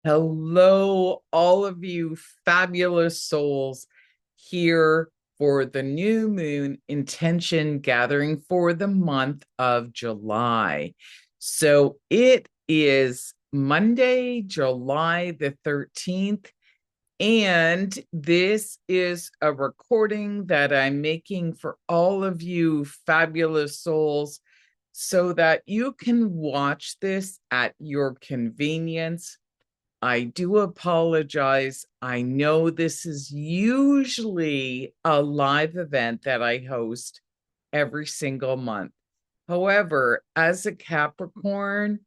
Hello, all of you fabulous souls here for the new moon intention gathering for the month of July. So it is Monday, July the 13th, and this is a recording that I'm making for all of you fabulous souls so that you can watch this at your convenience. I do apologize. I know this is usually a live event that I host every single month. However, as a Capricorn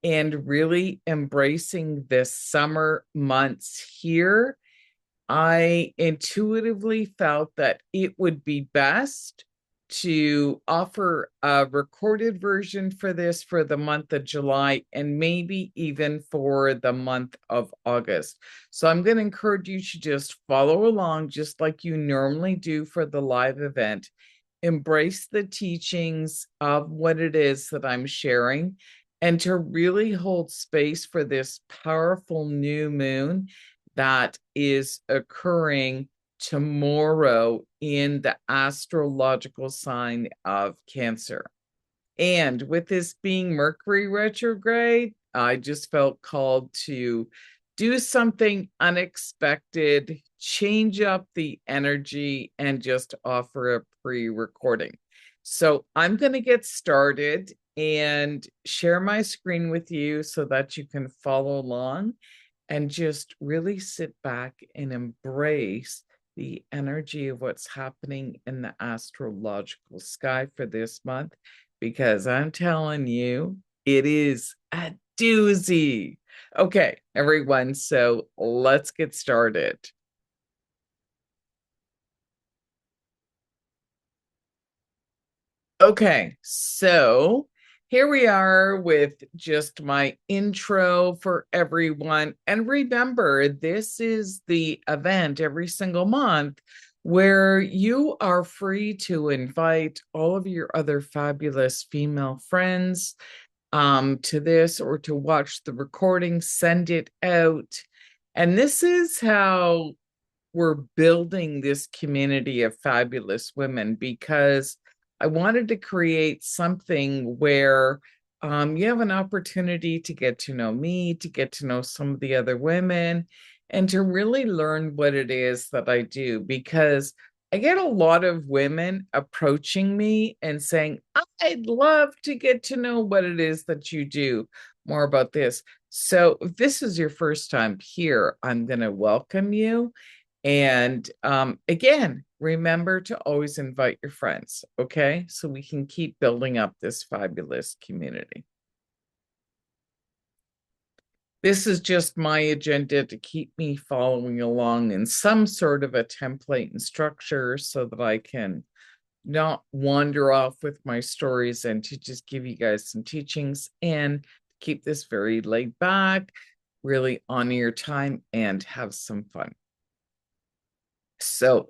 and really embracing the summer months here, I intuitively felt that it would be best to offer a recorded version for this for the month of July and maybe even for the month of August. So I'm going to encourage you to just follow along just like you normally do for the live event. Embrace the teachings of what it is that I'm sharing and to really hold space for this powerful new moon that is occurring tomorrow in the astrological sign of Cancer. And with this being Mercury retrograde, I just felt called to do something unexpected, change up the energy, and just offer a pre-recording. So I'm going to get started and share my screen with you so that you can follow along and just really sit back and embrace the energy of what's happening in the astrological sky for this month, because I'm telling you, it is a doozy. Okay, everyone, so let's get started. Okay, so here we are with just my intro for everyone. And remember, this is the event every single month where you are free to invite all of your other fabulous female friends to this or to watch the recording, send it out. And this is how we're building this community of fabulous women, because I wanted to create something where you have an opportunity to get to know me, to get to know some of the other women, and to really learn what it is that I do. Because I get a lot of women approaching me and saying, I'd love to get to know what it is that you do, more about this. So if this is your first time here, I'm going to welcome you. And again, remember to always invite your friends, okay? So we can keep building up this fabulous community. This is just my agenda to keep me following along in some sort of a template and structure so that I can not wander off with my stories and to just give you guys some teachings and keep this very laid back, really honor your time and have some fun. So,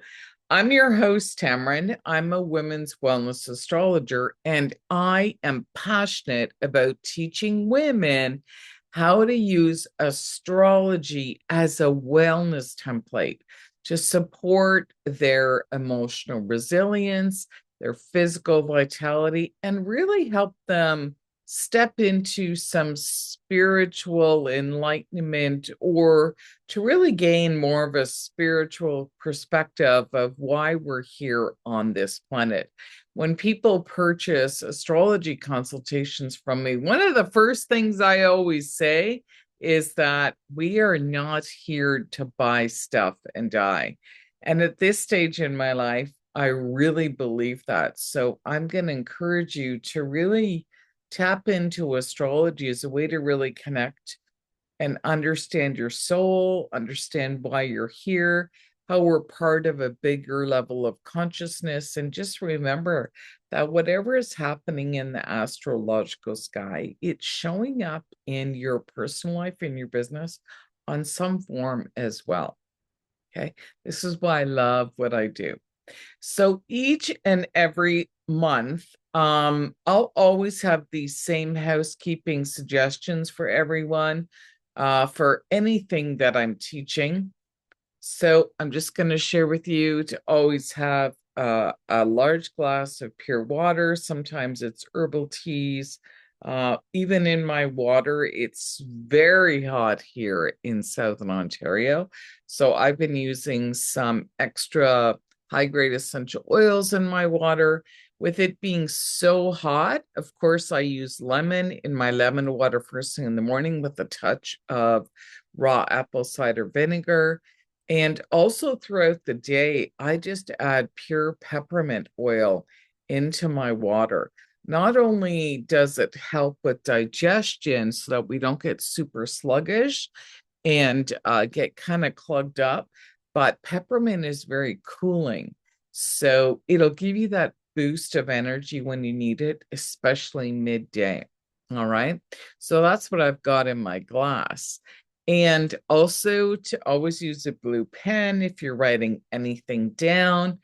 I'm your host, Tamron. I'm a women's wellness astrologer, and I am passionate about teaching women how to use astrology as a wellness template to support their emotional resilience, their physical vitality, and really help them step into some spiritual enlightenment, or to really gain more of a spiritual perspective of why we're here on this planet. When people purchase astrology consultations from me, one of the first things I always say is that we are not here to buy stuff and die. And at this stage in my life, I really believe that. So I'm going to encourage you to really tap into astrology as a way to really connect and understand your soul, understand why you're here, how we're part of a bigger level of consciousness. And just remember that whatever is happening in the astrological sky, it's showing up in your personal life, in your business, on some form as well. Okay. This is why I love what I do. So each and every month, I'll always have these same housekeeping suggestions for everyone. for anything that I'm teaching. So I'm just going to share with you to always have a large glass of pure water. Sometimes it's herbal teas. Even in my water, it's very hot here in Southern Ontario. So I've been using some extra high-grade essential oils in my water. With it being so hot, of course, I use lemon in my lemon water first thing in the morning with a touch of raw apple cider vinegar. And also throughout the day, I just add pure peppermint oil into my water. Not only does it help with digestion so that we don't get super sluggish and get kind of plugged up, but peppermint is very cooling. So it'll give you that boost of energy when you need it, especially midday. All right. So that's what I've got in my glass. And also to always use a blue pen if you're writing anything down.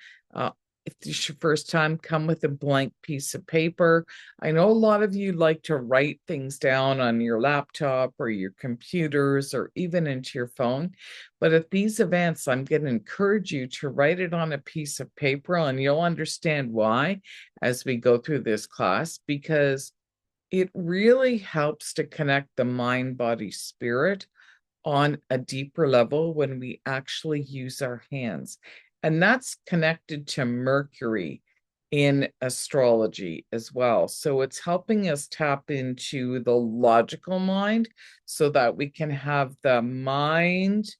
If this is your first time, come with a blank piece of paper. I know a lot of you like to write things down on your laptop or your computers or even into your phone. But at these events, I'm going to encourage you to write it on a piece of paper, and you'll understand why as we go through this class, because it really helps to connect the mind, body, spirit on a deeper level when we actually use our hands. And that's connected to Mercury in astrology as well. So it's helping us tap into the logical mind so that we can have the mind,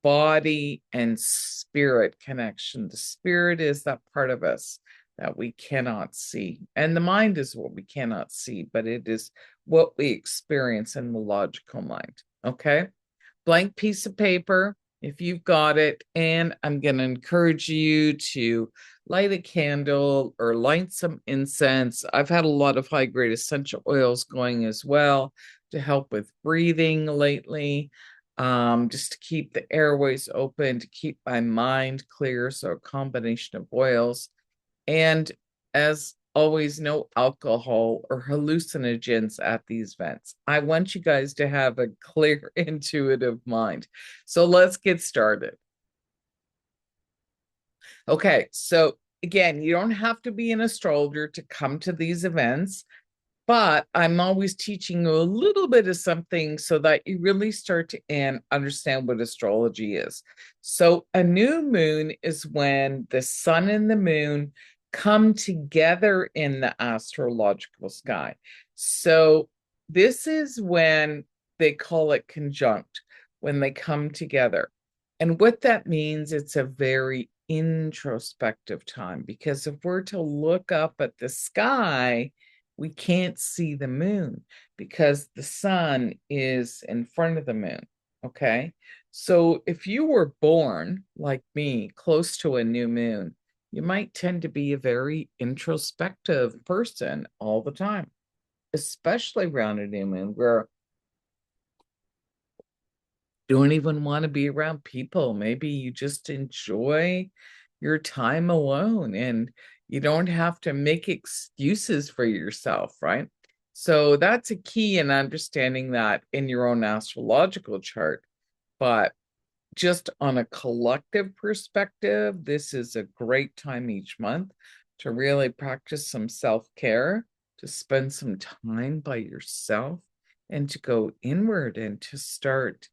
body, and spirit connection. The spirit is that part of us that we cannot see. And the mind is what we cannot see, but it is what we experience in the logical mind. Okay? Blank piece of paper if you've got it. And I'm going to encourage you to light a candle or light some incense. I've had a lot of high-grade essential oils going as well to help with breathing lately, just to keep the airways open, to keep my mind clear. So a combination of oils. And as always, no alcohol or hallucinogens at these events. I want you guys to have a clear, intuitive mind. So let's get started. Okay, so again, you don't have to be an astrologer to come to these events, but I'm always teaching you a little bit of something so that you really start to understand what astrology is. So a new moon is when the sun and the moon come together in the astrological sky. So this is when they call it conjunct, when they come together. And what that means, it's a very introspective time, because if we're to look up at the sky, we can't see the moon because the sun is in front of the moon. Okay. So if you were born like me, close to a new moon, you might tend to be a very introspective person all the time, especially around a new moon where you don't even want to be around people. Maybe you just enjoy your time alone and you don't have to make excuses for yourself, right? So that's a key in understanding that in your own astrological chart. But just on a collective perspective, this is a great time each month to really practice some self-care, to spend some time by yourself, and to go inward and to start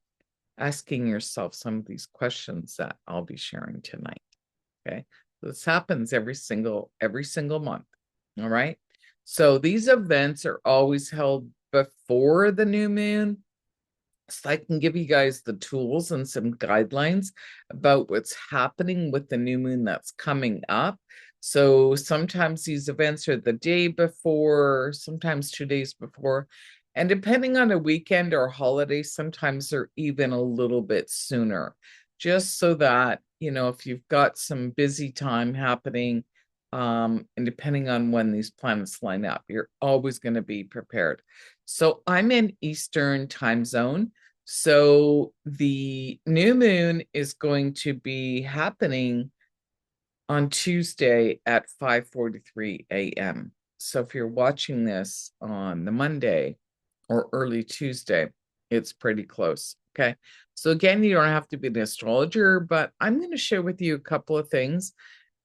asking yourself some of these questions that I'll be sharing tonight. Okay. This happens every single month. All right. So these events are always held before the new moon. So I can give you guys the tools and some guidelines about what's happening with the new moon that's coming up. So sometimes these events are the day before, sometimes 2 days before. And depending on a weekend or a holiday, sometimes they're even a little bit sooner, just so that, if you've got some busy time happening, and depending on when these planets line up, you're always going to be prepared. So I'm in Eastern time zone. So the new moon is going to be happening on Tuesday at 5:43 a.m. So if you're watching this on the Monday or early Tuesday, It's pretty close. Okay. So again, you don't have to be an astrologer, but I'm going to share with you a couple of things.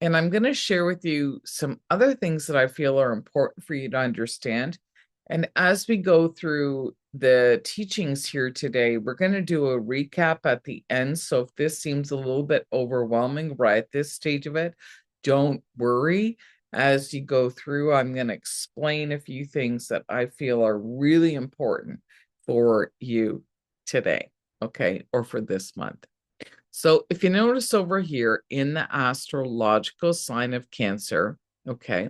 And I'm going to share with you some other things that I feel are important for you to understand. And as we go through the teachings here today, we're going to do a recap at the end. So if this seems a little bit overwhelming right at this stage of it, don't worry. As you go through, I'm going to explain a few things that I feel are really important for you today, okay, or for this month. So if you notice over here in the astrological sign of Cancer, okay,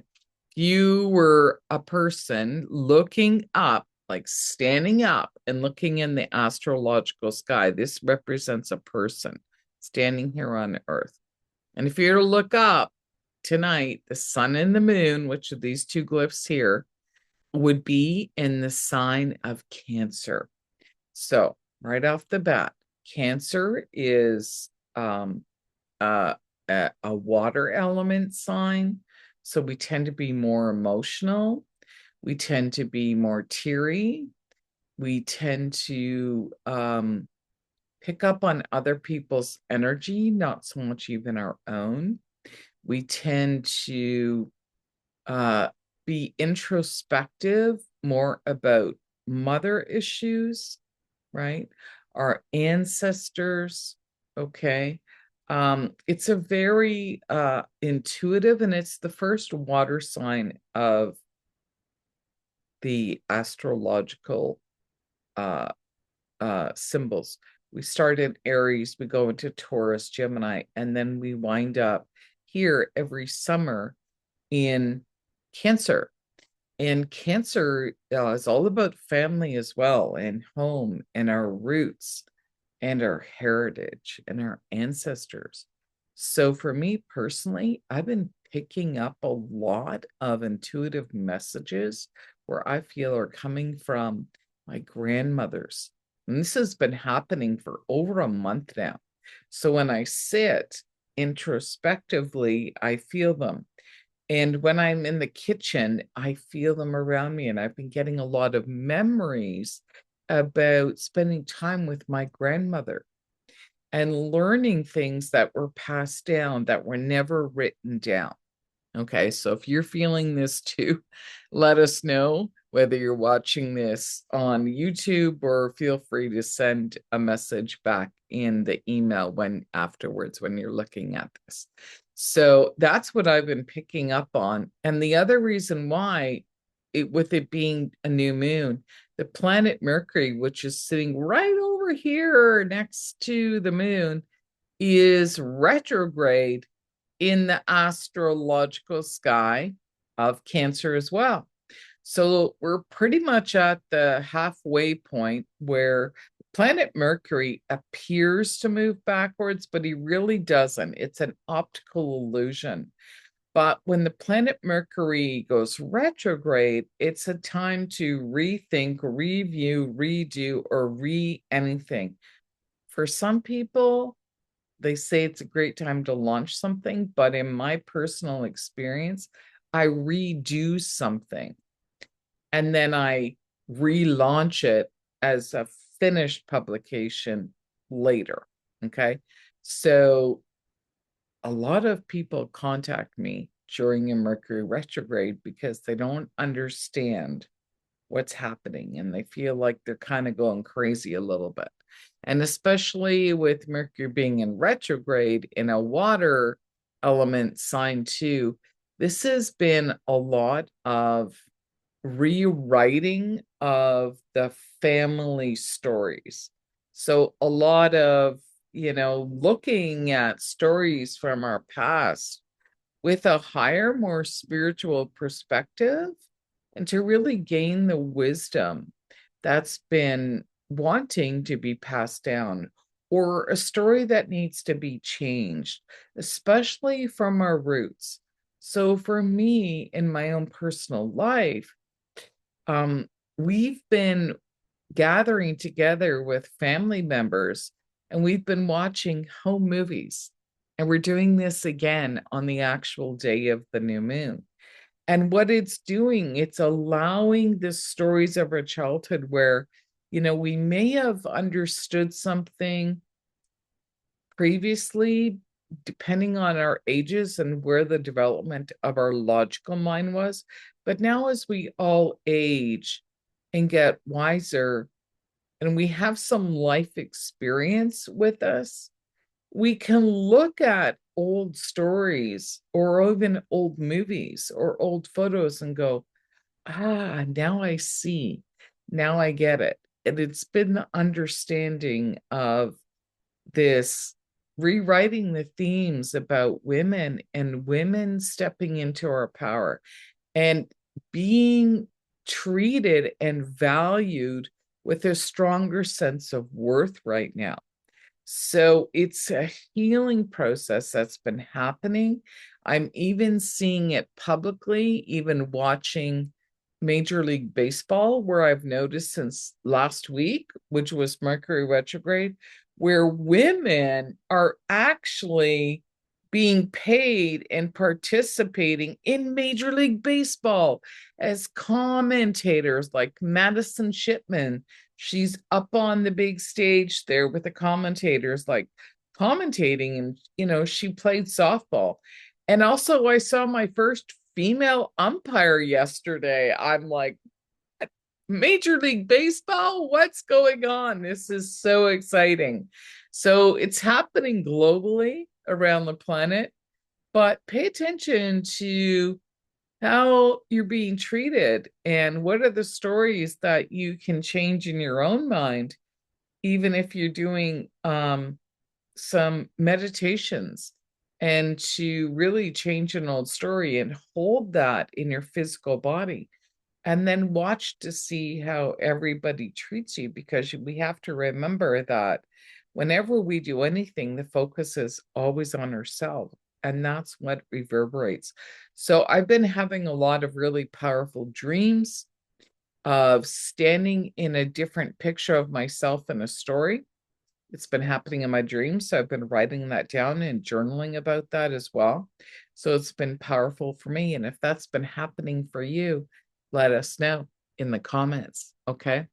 you were a person looking up, like standing up and looking in the astrological sky. This represents a person standing here on Earth. And if you were to look up tonight, the sun and the moon, which are these two glyphs here, would be in the sign of Cancer. So right off the bat, Cancer is a water element sign. So we tend to be more emotional. We tend to be more teary. We tend to pick up on other people's energy, not so much even our own. We tend to be introspective, more about mother issues, right? Our ancestors, okay? It's a very intuitive, and it's the first water sign of the astrological symbols. We start in Aries, we go into Taurus, Gemini, and then we wind up here every summer in Cancer. And Cancer is all about family as well, and home, and our roots, and our heritage, and our ancestors. So for me personally, I've been picking up a lot of intuitive messages where I feel are coming from my grandmothers. And this has been happening for over a month now. So when I sit introspectively, I feel them. And when I'm in the kitchen, I feel them around me. And I've been getting a lot of memories about spending time with my grandmother and learning things that were passed down that were never written down. Okay, so if you're feeling this too, let us know whether you're watching this on YouTube, or feel free to send a message back in the email when afterwards when you're looking at this. So that's what I've been picking up on. And the other reason why, with it being a new moon, the planet Mercury, which is sitting right over here next to the moon, is retrograde in the astrological sky of Cancer as well. So we're pretty much at the halfway point where planet Mercury appears to move backwards, but he really doesn't. It's an optical illusion. But when the planet Mercury goes retrograde, it's a time to rethink, review, redo, or anything. For some people, they say it's a great time to launch something, but in my personal experience, I redo something and then I relaunch it as a finished publication later. Okay. So a lot of people contact me during a Mercury retrograde because they don't understand what's happening and they feel like they're kind of going crazy a little bit. And especially with Mercury being in retrograde in a water element sign too, this has been a lot of rewriting of the family stories. So a lot of, looking at stories from our past with a higher, more spiritual perspective, and to really gain the wisdom that's been wanting to be passed down, or a story that needs to be changed, especially from our roots. So for me, in my own personal life, we've been gathering together with family members and we've been watching home movies. And we're doing this again on the actual day of the new moon. And what it's doing, it's allowing the stories of our childhood where, We may have understood something previously, depending on our ages and where the development of our logical mind was. But now, as we all age and get wiser, and we have some life experience with us, we can look at old stories or even old movies or old photos and go, now I see, now I get it. And it's been the understanding of this rewriting the themes about women and women stepping into our power and being treated and valued with a stronger sense of worth right now. So it's a healing process that's been happening. I'm even seeing it publicly, even watching Major League Baseball, where I've noticed since last week, which was Mercury retrograde, where women are actually being paid and participating in Major League Baseball as commentators, like Madison Shipman. She's up on the big stage there with the commentators, like commentating, and she played softball. And also, I saw my first female umpire yesterday. I'm like, Major League Baseball, what's going on? This is so exciting. So it's happening globally around the planet, but pay attention to how you're being treated and what are the stories that you can change in your own mind, even if you're doing some meditations, and to really change an old story and hold that in your physical body, and then watch to see how everybody treats you, because we have to remember that whenever we do anything, the focus is always on ourselves, and that's what reverberates. So I've been having a lot of really powerful dreams of standing in a different picture of myself in a story. It's been happening in my dreams, so I've been writing that down and journaling about that as well. So it's been powerful for me. And if that's been happening for you, let us know in the comments. Okay.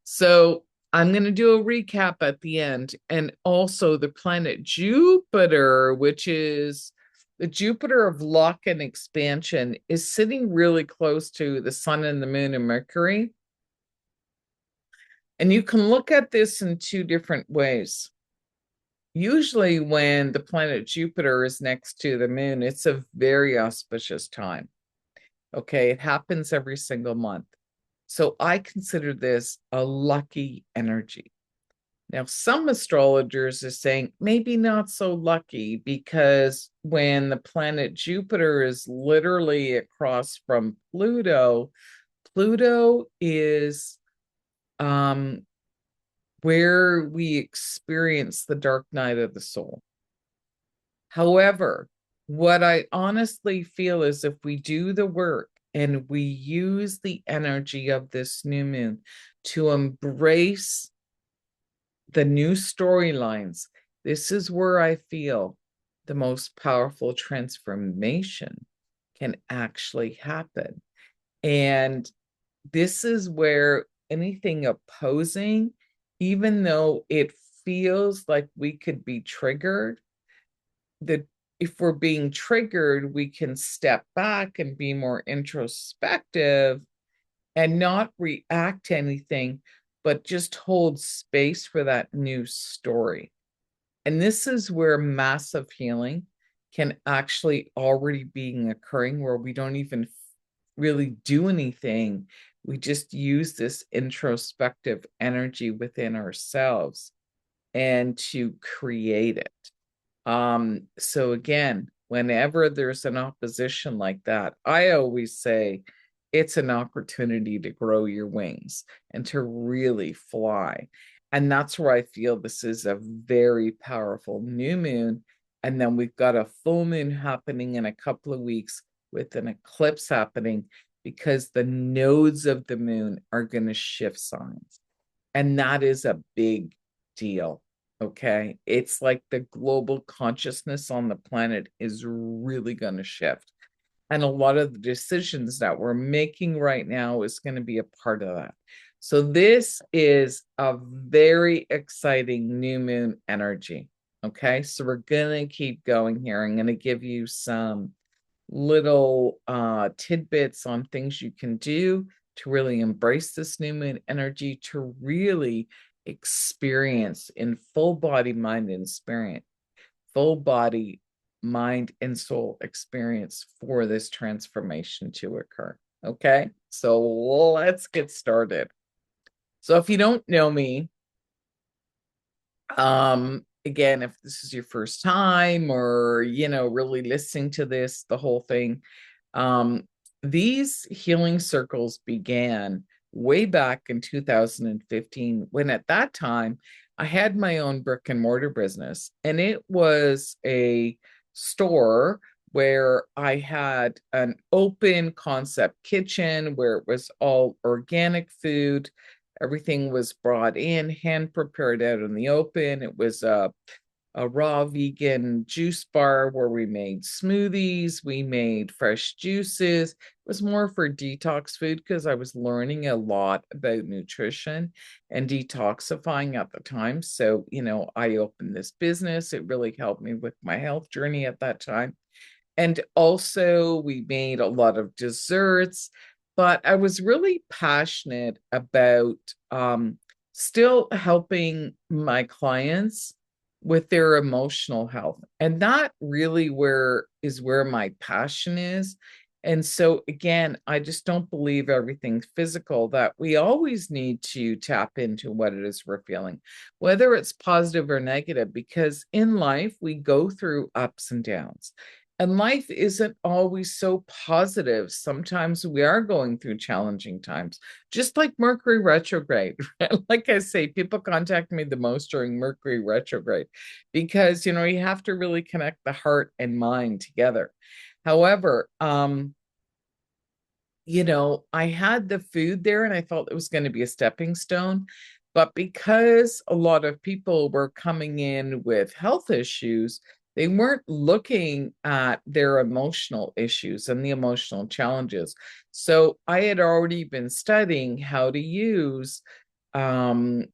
So I'm going to do a recap at the end. And also, the planet Jupiter, which is the Jupiter of luck and expansion, is sitting really close to the sun and the moon and Mercury. And you can look at this in two different ways. Usually, when the planet Jupiter is next to the moon, it's a very auspicious time. Okay, it happens every single month. So I consider this a lucky energy. Now, some astrologers are saying maybe not so lucky, because when the planet Jupiter is literally across from Pluto, Pluto is where we experience the dark night of the soul. However, what I honestly feel is if we do the work and we use the energy of this new moon to embrace the new storylines, this is where I feel the most powerful transformation can actually happen. And this is where anything opposing, even though it feels like we could be triggered, that if we're being triggered, we can step back and be more introspective and not react to anything, but just hold space for that new story. And this is where massive healing can actually already be occurring, where we don't even really do anything. We just use this introspective energy within ourselves and to create it. So again, whenever there's an opposition like that, I always say it's an opportunity to grow your wings and to really fly. And that's where I feel this is a very powerful new moon. And then we've got a full moon happening in a couple of weeks with an eclipse happening, because the nodes of the moon are going to shift signs. And that is a big deal. Okay. It's like the global consciousness on the planet is really going to shift. And a lot of the decisions that we're making right now is going to be a part of that. So this is a very exciting new moon energy. Okay, so we're gonna keep going here. I'm gonna give you some little tidbits on things you can do to really embrace this new moon energy, to really experience in full body, mind, and spirit, full body, mind, and soul experience for this transformation to occur. Okay, so let's get started. So if you don't know me, again, if this is your first time or, really listening to this, the whole thing, um, these healing circles began way back in 2015, when at that time I had my own brick and mortar business, and it was a store where I had an open concept kitchen where it was all organic food. Everything was brought in, hand prepared out in the open. It was a raw vegan juice bar where we made smoothies, we made fresh juices. It was more for detox food because I was learning a lot about nutrition and detoxifying at the time. So, I opened this business. It really helped me with my health journey at that time. And also, we made a lot of desserts, but I was really passionate about still helping my clients with their emotional health. And that really where my passion is. And so again, I just don't believe everything's physical, that we always need to tap into what it is we're feeling, whether it's positive or negative, because in life we go through ups and downs. And life isn't always so positive. Sometimes we are going through challenging times, just like Mercury retrograde. Like I say, people contact me the most during Mercury retrograde because, you have to really connect the heart and mind together. However, I had the food there and I felt it was going to be a stepping stone. But because a lot of people were coming in with health issues, they weren't looking at their emotional issues and the emotional challenges. So I had already been studying how to use um,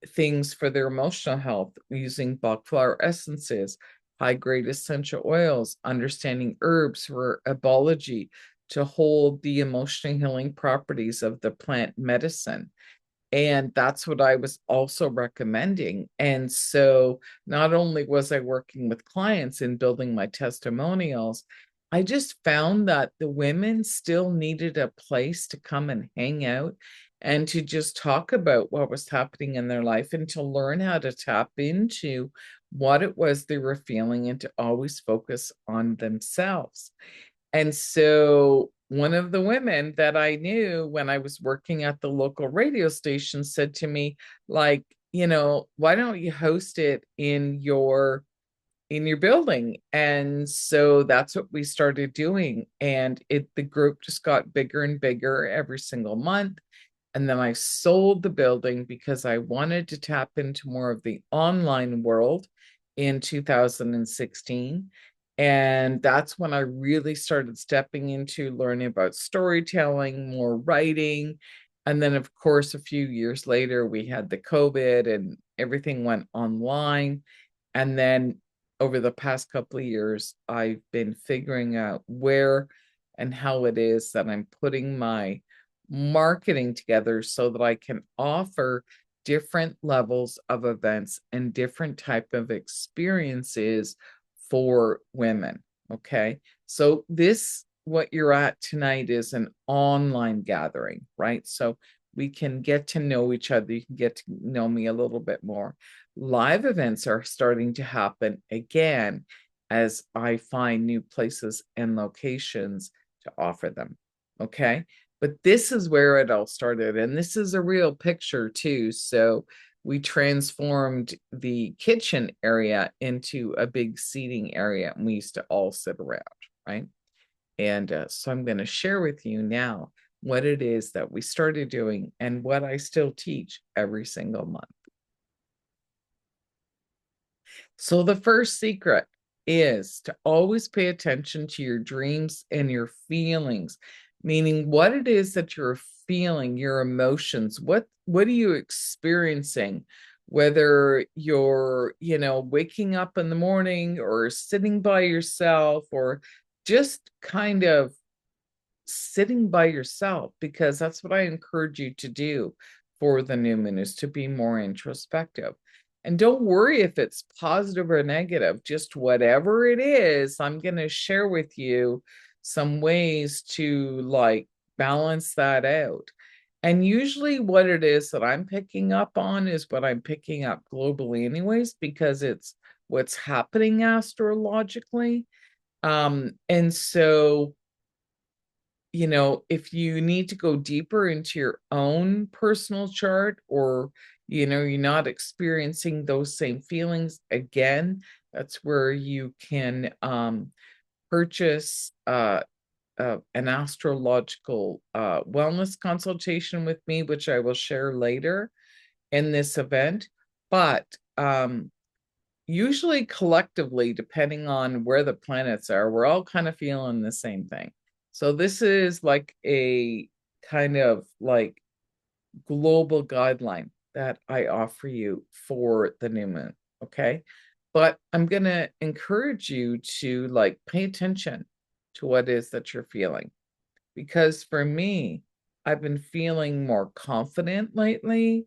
things for their emotional health using Bach flower essences, high grade essential oils, understanding herbs for herbology to hold the emotional healing properties of the plant medicine. And that's what I was also recommending. And so not only was I working with clients and building my testimonials, I just found that the women still needed a place to come and hang out and to just talk about what was happening in their life and to learn how to tap into what it was they were feeling and to always focus on themselves. And so one of the women that I knew when I was working at the local radio station said to me, like, why don't you host it in your building? And so that's what we started doing. And the group just got bigger and bigger every single month. And then I sold the building because I wanted to tap into more of the online world in 2016. And that's when I really started stepping into learning about storytelling, more writing. And then, of course, a few years later, we had the COVID and everything went online. And then over the past couple of years, I've been figuring out where and how it is that I'm putting my marketing together so that I can offer different levels of events and different type of experiences for women. Okay. So what you're at tonight is an online gathering, right? So we can get to know each other. You can get to know me a little bit more. Live events are starting to happen again as I find new places and locations to offer them. Okay. But this is where it all started. And this is a real picture too. So we transformed the kitchen area into a big seating area, and we used to all sit around, right? And so I'm going to share with you now what it is that we started doing and what I still teach every single month. So the first secret is to always pay attention to your dreams and your feelings. meaning what it is that you're feeling, your emotions. What are you experiencing? Whether you're, waking up in the morning or sitting by yourself or just kind of sitting by yourself, because that's what I encourage you to do for the new moon, is to be more introspective. And don't worry if it's positive or negative, just whatever it is, I'm going to share with you some ways to like balance that out. And usually what it is that I'm picking up on is what I'm picking up globally anyways, because it's what's happening astrologically. And so if you need to go deeper into your own personal chart, or, you're not experiencing those same feelings again, that's where you can purchase an astrological wellness consultation with me, which I will share later in this event. But usually collectively, depending on where the planets are, we're all kind of feeling the same thing. So this is like a kind of like global guideline that I offer you for the new moon. Okay. But I'm going to encourage you to like pay attention to what it is that you're feeling. Because for me, I've been feeling more confident lately.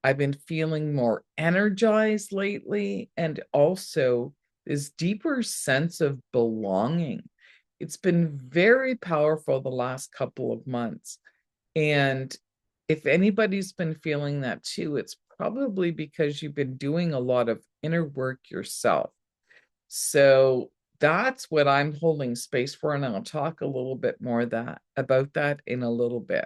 I've been feeling more energized lately, and also this deeper sense of belonging. It's been very powerful the last couple of months. And if anybody's been feeling that too, it's probably because you've been doing a lot of inner work yourself. So that's what I'm holding space for, and I'll talk a little bit more about that in a little bit.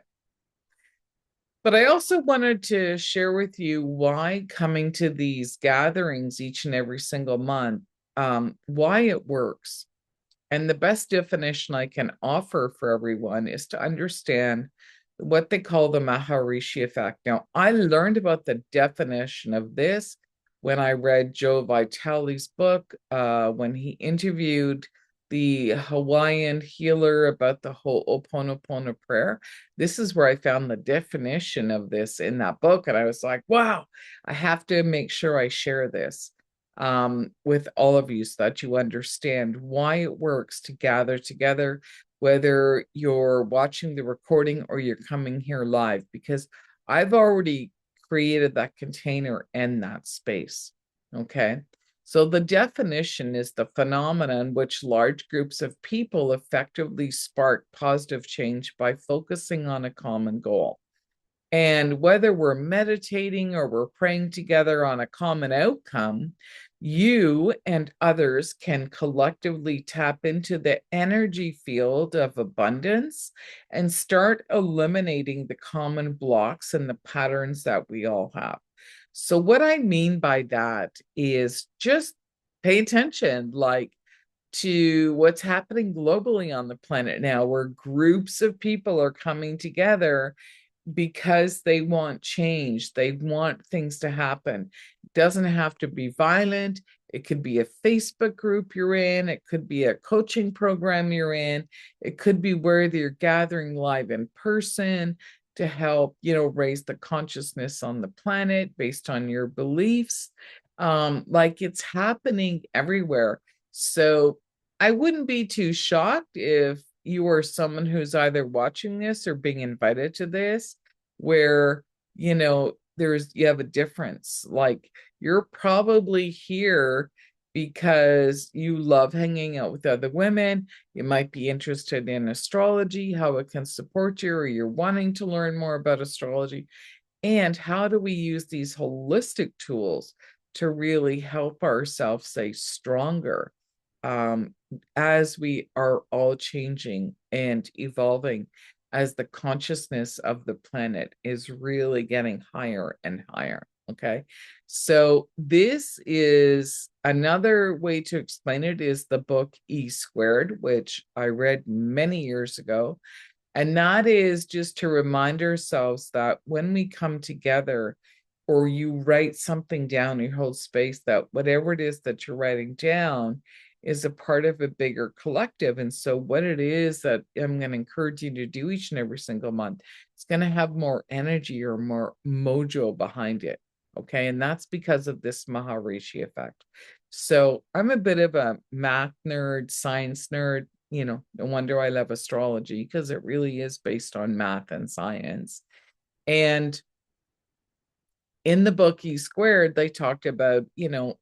But I also wanted to share with you why coming to these gatherings each and every single month, why it works. And the best definition I can offer for everyone is to understand what they call the Maharishi effect. Now, I learned about the definition of this when I read Joe Vitale's book, when he interviewed the Hawaiian healer about the Ho'oponopono prayer. This is where I found the definition of this in that book. And I was like, wow, I have to make sure I share this with all of you so that you understand why it works to gather together, whether you're watching the recording or you're coming here live, because I've already created that container and that space. Okay. So the definition is the phenomenon in which large groups of people effectively spark positive change by focusing on a common goal. And whether we're meditating or we're praying together on a common outcome, you and others can collectively tap into the energy field of abundance and start eliminating the common blocks and the patterns that we all have. So, what I mean by that is just pay attention, like, to what's happening globally on the planet now, where groups of people are coming together because they want change. They want things to happen. It doesn't have to be violent. It could be a Facebook group you're in. It could be a coaching program you're in. It could be where you're gathering live in person to help, raise the consciousness on the planet based on your beliefs. Like it's happening everywhere. So I wouldn't be too shocked if you are someone who's either watching this or being invited to this, where, you have a difference. Like you're probably here because you love hanging out with other women. You might be interested in astrology, how it can support you, or you're wanting to learn more about astrology. And how do we use these holistic tools to really help ourselves stay stronger um, as we are all changing and evolving, as the consciousness of the planet is really getting higher and higher. Okay. So this is another way to explain it is the book E Squared, which I read many years ago. And that is just to remind ourselves that when we come together, or you write something down, you hold space, that whatever it is that you're writing down is a part of a bigger collective. And so what it is that I'm going to encourage you to do each and every single month, it's going to have more energy or more mojo behind it. Okay. And that's because of this Maharishi effect. So I'm a bit of a math nerd, science nerd. No wonder I love astrology, because it really is based on math and science. And in the book E Squared, they talked about,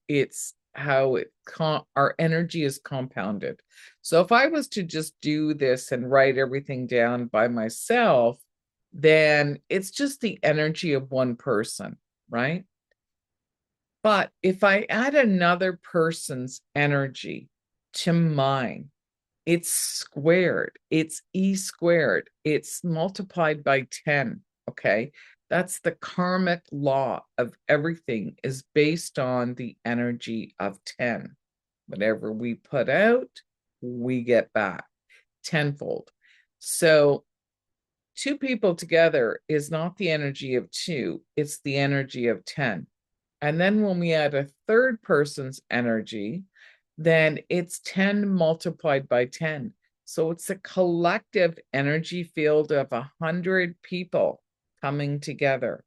it's how our energy is compounded. So if I was to just do this and write everything down by myself, then it's just the energy of one person, right? But if I add another person's energy to mine, it's squared, it's E squared, it's multiplied by 10, okay? That's the karmic law of everything, is based on the energy of 10. Whatever we put out, we get back tenfold. So 2 people together is not the energy of 2, it's the energy of 10. And then when we add a third person's energy, then it's 10 multiplied by 10. So it's a collective energy field of 100 people coming together.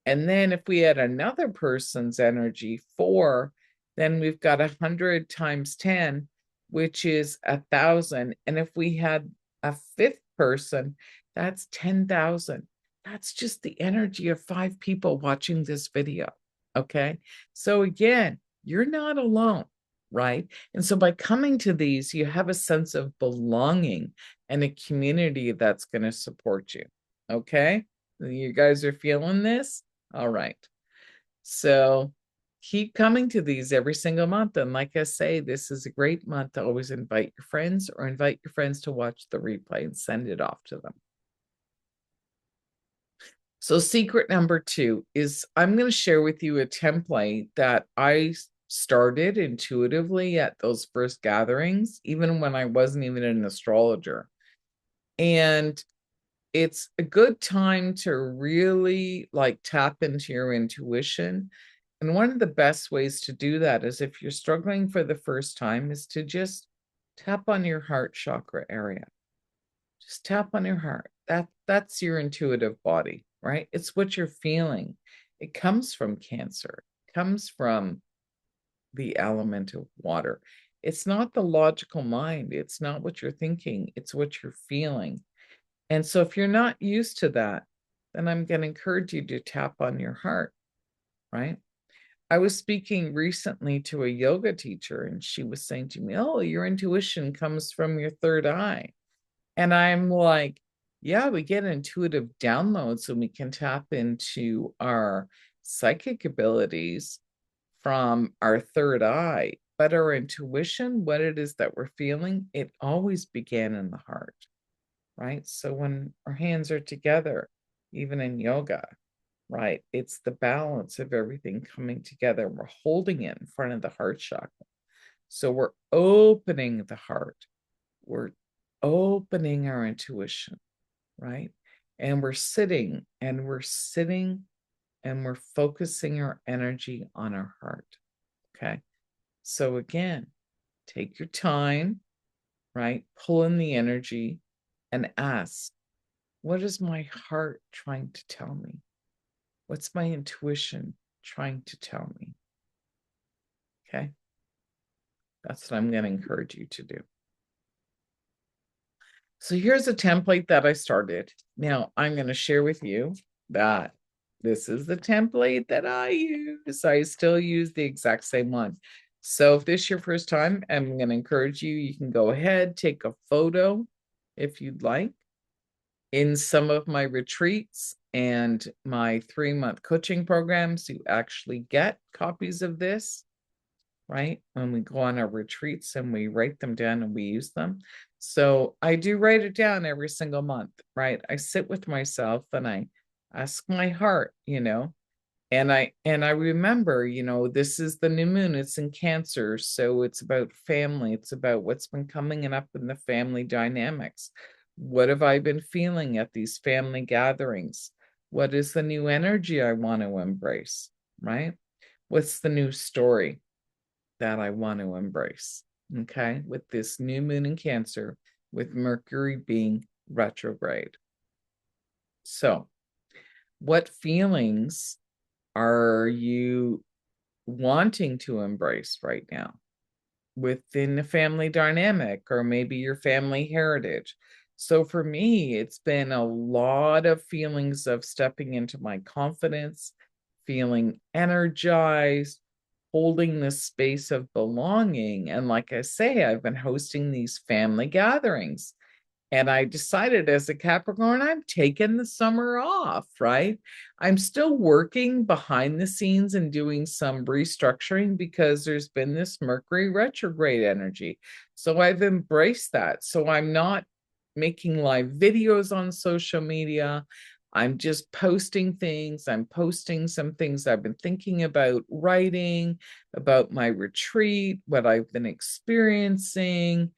And then if we add another person's energy, 4, then we've got 100 times 10, which is 1,000. And if we had a 5th person, that's 10,000. That's just the energy of 5 people watching this video. Okay. So again, you're not alone, right? And so by coming to these, you have a sense of belonging and a community that's going to support you. Okay. You guys are feeling this? All right. So keep coming to these every single month. And like I say, this is a great month to always invite your friends, or invite your friends to watch the replay and send it off to them. So secret number 2 is, I'm going to share with you a template that I started intuitively at those first gatherings, even when I wasn't even an astrologer. And it's a good time to really tap into your intuition. And one of the best ways to do that is, if you're struggling for the first time, is to just tap on your heart chakra area. Just tap on your heart. That's your intuitive body, right? It's what you're feeling. It comes from Cancer. It comes from the element of water. It's not the logical mind. It's not what you're thinking. It's what you're feeling. And so if you're not used to that, then I'm going to encourage you to tap on your heart, right? I was speaking recently to a yoga teacher, and she was saying to me, "Oh, your intuition comes from your third eye." And I'm like, yeah, we get intuitive downloads and we can tap into our psychic abilities from our third eye. But our intuition, what it is that we're feeling, it always began in the heart, right? So when our hands are together, even in yoga, right, it's the balance of everything coming together. We're holding it in front of the heart chakra. So we're opening the heart. We're opening our intuition, right? And we're sitting and we're sitting and we're focusing our energy on our heart. Okay. So again, take your time, right? Pull in the energy and ask, what is my heart trying to tell me? What's my intuition trying to tell me? Okay. That's what I'm going to encourage you to do. So here's a template that I started. Now I'm going to share with you that this is the template that I use. I still use the exact same one. So if this is your first time, I'm going to encourage you, you can go ahead, take a photo if you'd like. In some of my retreats and my 3-month coaching programs, you actually get copies of this, right? When we go on our retreats and we write them down and we use them. So I do write it down every single month, right? I sit with myself and I ask my heart, and I remember, this is the new moon, it's in Cancer. So it's about family. It's about what's been coming up in the family dynamics. What have I been feeling at these family gatherings? What is the new energy I want to embrace, right? What's the new story that I want to embrace? okay, with this new moon in Cancer, with Mercury being retrograde. So, what feelings are you wanting to embrace right now within the family dynamic or maybe your family heritage? So for me, it's been a lot of feelings of stepping into my confidence, feeling energized, holding this space of belonging. And like I say, I've been hosting these family gatherings. And I decided as a Capricorn, I'm taking the summer off, right? I'm still working behind the scenes and doing some restructuring because there's been this Mercury retrograde energy. So I've embraced that. So I'm not making live videos on social media. I'm just posting things. I'm posting some things I've been thinking about writing, about my retreat, what I've been experiencing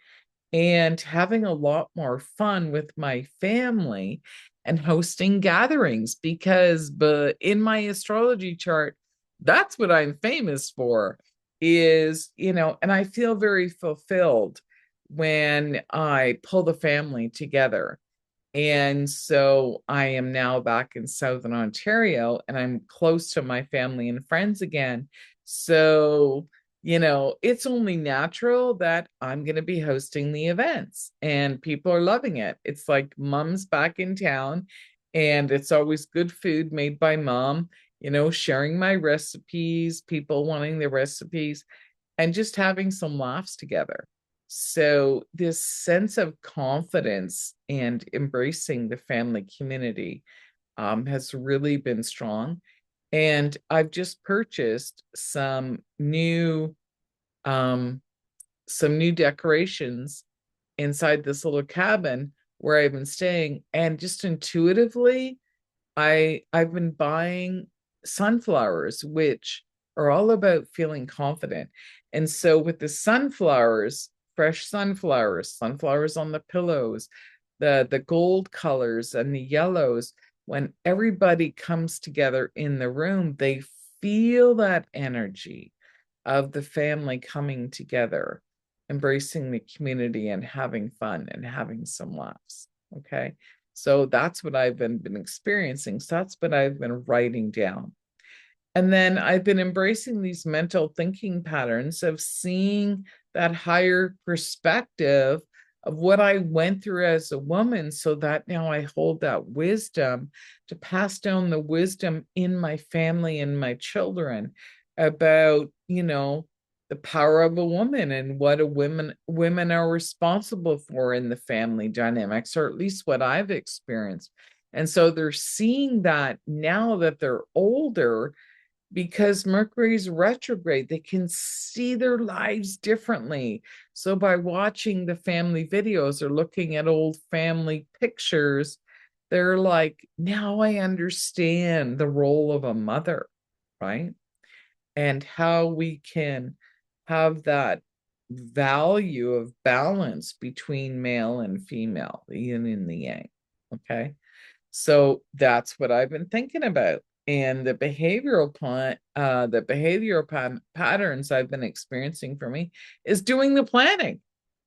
and having a lot more fun with my family and hosting gatherings because but in my astrology chart that's what I'm famous for is and I feel very fulfilled when I pull the family together. And so I am now back in Southern Ontario and I'm close to my family and friends again. So, it's only natural that I'm going to be hosting the events and people are loving it. It's like mom's back in town and it's always good food made by mom, sharing my recipes, people wanting the recipes and just having some laughs together. So, this sense of confidence and embracing the family community has really been strong. And I've just purchased um, some new decorations inside this little cabin where I've been staying. And just intuitively, I've been buying sunflowers, which are all about feeling confident. And so with the sunflowers, fresh sunflowers on the pillows, the gold colors and the yellows, when everybody comes together in the room, they feel that energy of the family coming together, embracing the community and having fun and having some laughs. Okay. So that's what I've been experiencing. So that's what I've been writing down. And then I've been embracing these mental thinking patterns of seeing that higher perspective of what I went through as a woman, so that now I hold that wisdom to pass down the wisdom in my family and my children about, the power of a woman and what a women are responsible for in the family dynamics, or at least what I've experienced. And so they're seeing that now that they're older because Mercury's retrograde, they can see their lives differently. So by watching the family videos or looking at old family pictures, they're like, now I understand the role of a mother, right? And how we can have that value of balance between male and female, the yin and the yang. Okay. So that's what I've been thinking about. And the behavioral patterns I've been experiencing for me is doing the planning,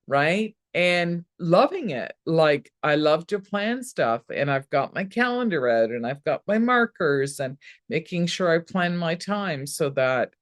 right? And loving it. Like I love to plan stuff and I've got my calendar out and I've got my markers and making sure I plan my time so that,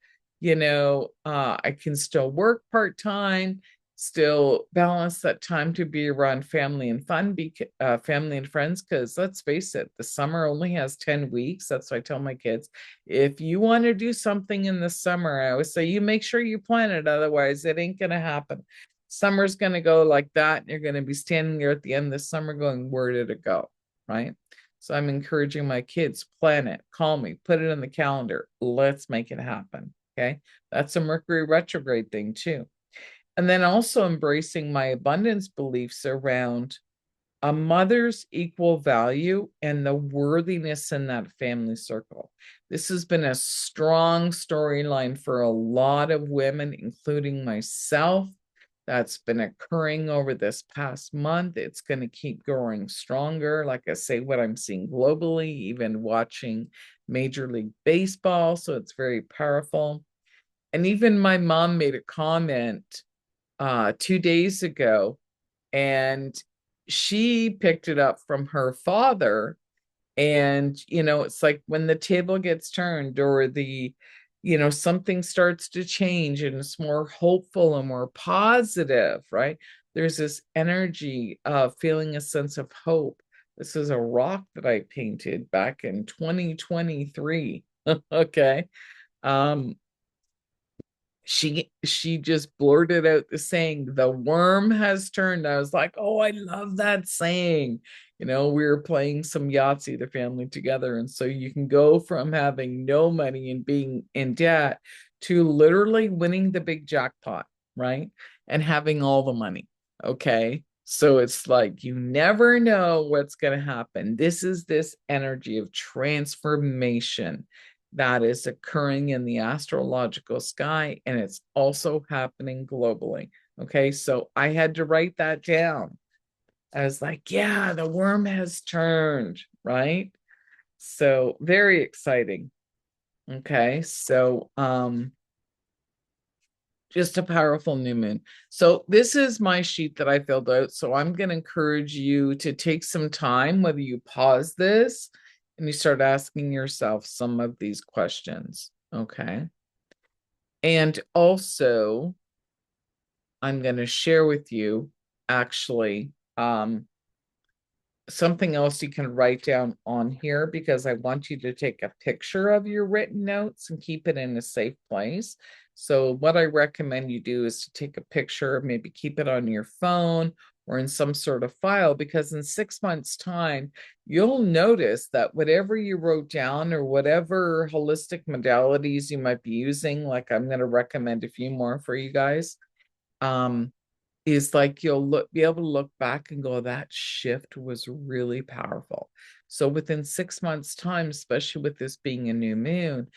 I can still work part-time, still balance that time to be around family and family and friends. Because let's face it, the summer only has 10 weeks. That's why I tell my kids, if you want to do something in the summer, I always say, you make sure you plan it. Otherwise, it ain't going to happen. Summer's going to go like that. And you're going to be standing there at the end of the summer going, where did it go? Right. So I'm encouraging my kids, plan it, call me, put it in the calendar. Let's make it happen. Okay. That's a Mercury retrograde thing too. And then also embracing my abundance beliefs around a mother's equal value and the worthiness in that family circle. This has been a strong storyline for a lot of women, including myself. That's been occurring over this past month. It's going to keep growing stronger. Like I say, what I'm seeing globally, even watching Major League Baseball. So it's very powerful. And even my mom made a comment 2 days ago, and she picked it up from her father. And, it's like when the table gets turned, or something starts to change and it's more hopeful and more positive, right? There's this energy of feeling a sense of hope. This is a rock that I painted back in 2023. Okay. Um, she just blurted out the saying, "The worm has turned." I was like, "Oh, I love that saying." We were playing some Yahtzee, the family together, and so you can go from having no money and being in debt to literally winning the big jackpot, right? And having all the money. Okay. So it's like you never know what's going to happen. This is this energy of transformation that is occurring in the astrological sky, and it's also happening globally. Okay, so I had to write that down. I was like, yeah, the worm has turned, right? So very exciting. Okay, so just a powerful new moon. So this is my sheet that I filled out. So I'm going to encourage you to take some time, whether you pause this and you start asking yourself some of these questions. Okay. And also, I'm going to share with you actually something else you can write down on here, because I want you to take a picture of your written notes and keep it in a safe place. So what I recommend you do is to take a picture, maybe keep it on your phone or in some sort of file, because in 6 months' time, you'll notice that whatever you wrote down or whatever holistic modalities you might be using, like I'm going to recommend a few more for you guys, is like you'll be able to look back and go, that shift was really powerful. So within 6 months' time, especially with this being a new moon,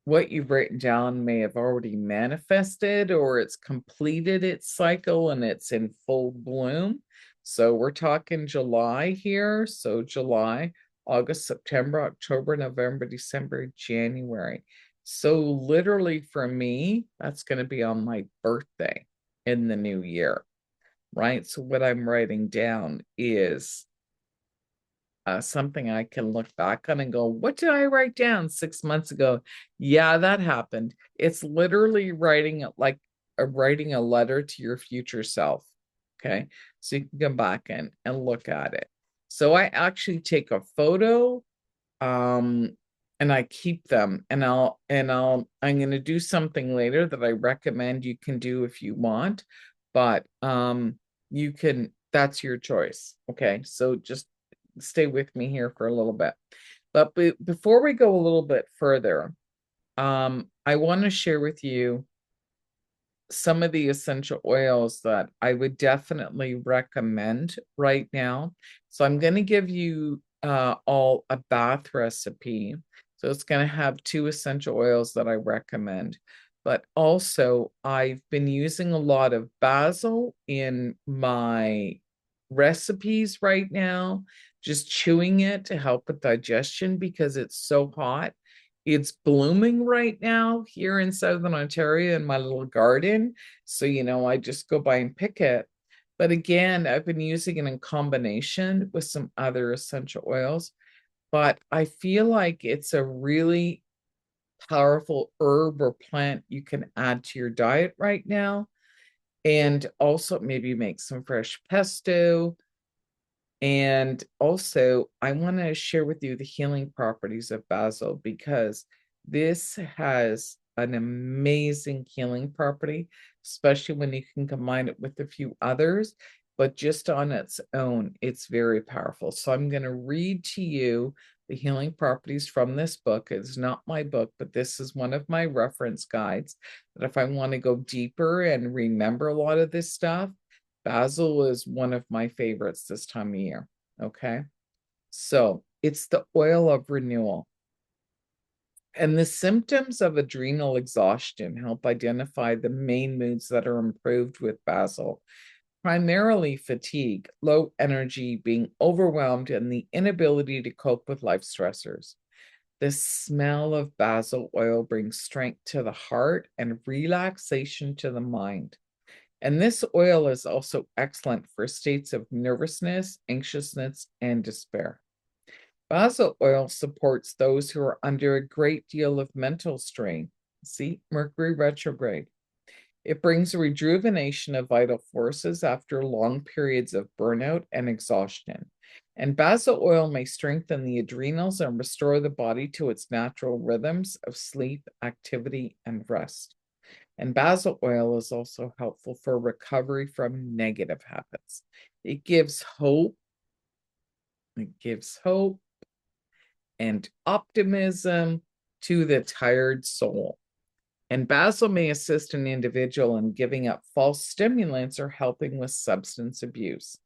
what you've written down may have already manifested, or it's completed its cycle and it's in full bloom. So we're talking July here. So July, August, September, October, November, December, January. So literally for me, that's going to be on my birthday in the new year, right? So what I'm writing down is something I can look back on and go, what did I write down 6 months ago? Yeah, that happened. It's literally writing it like writing a letter to your future self. Okay. So you can come back and look at it. So I actually take a photo, um, and I keep them, and I'm going to do something later that I recommend you can do if you want, but you can, that's your choice. Okay. So just stay with me here for a little bit. But before we go a little bit further, I want to share with you some of the essential oils that I would definitely recommend right now. So I'm going to give you all a bath recipe. So it's going to have 2 essential oils that I recommend. But also, I've been using a lot of basil in my recipes right now, just chewing it to help with digestion because it's so hot. It's blooming right now here in Southern Ontario in my little garden. So, I just go by and pick it. But again, I've been using it in combination with some other essential oils. But I feel like it's a really powerful herb or plant you can add to your diet right now. And also maybe make some fresh pesto. And also, I want to share with you the healing properties of basil, because this has an amazing healing property, especially when you can combine it with a few others. But just on its own, it's very powerful. So I'm going to read to you the healing properties from this book. It's not my book, but this is one of my reference guides. That if I want to go deeper and remember a lot of this stuff, basil is one of my favorites this time of year. Okay. So it's the oil of renewal. And the symptoms of adrenal exhaustion help identify the main moods that are improved with basil. Primarily fatigue, low energy, being overwhelmed, and the inability to cope with life stressors. The smell of basil oil brings strength to the heart and relaxation to the mind. And this oil is also excellent for states of nervousness, anxiousness, and despair. Basil oil supports those who are under a great deal of mental strain. See, Mercury retrograde. It brings a rejuvenation of vital forces after long periods of burnout and exhaustion. And basil oil may strengthen the adrenals and restore the body to its natural rhythms of sleep, activity, and rest. And basil oil is also helpful for recovery from negative habits. It gives hope. It gives hope and optimism to the tired soul. And basil may assist an individual in giving up false stimulants or helping with substance abuse.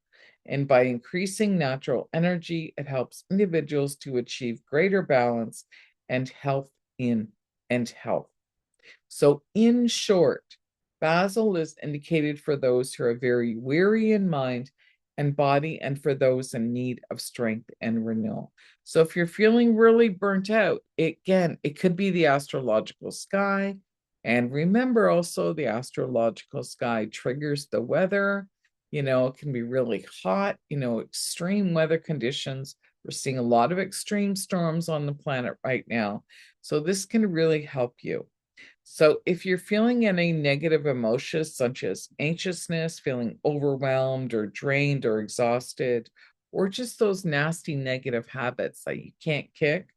And by increasing natural energy, it helps individuals to achieve greater balance and health and health. So, in short, basil is indicated for those who are very weary in mind and body, and for those in need of strength and renewal. So, if you're feeling really burnt out, it could be the astrological sky. And remember also, the astrological sky triggers the weather. It can be really hot, extreme weather conditions. We're seeing a lot of extreme storms on the planet right now. So, this can really help you. So if you're feeling any negative emotions such as anxiousness, feeling overwhelmed or drained or exhausted, or just those nasty negative habits that you can't kick,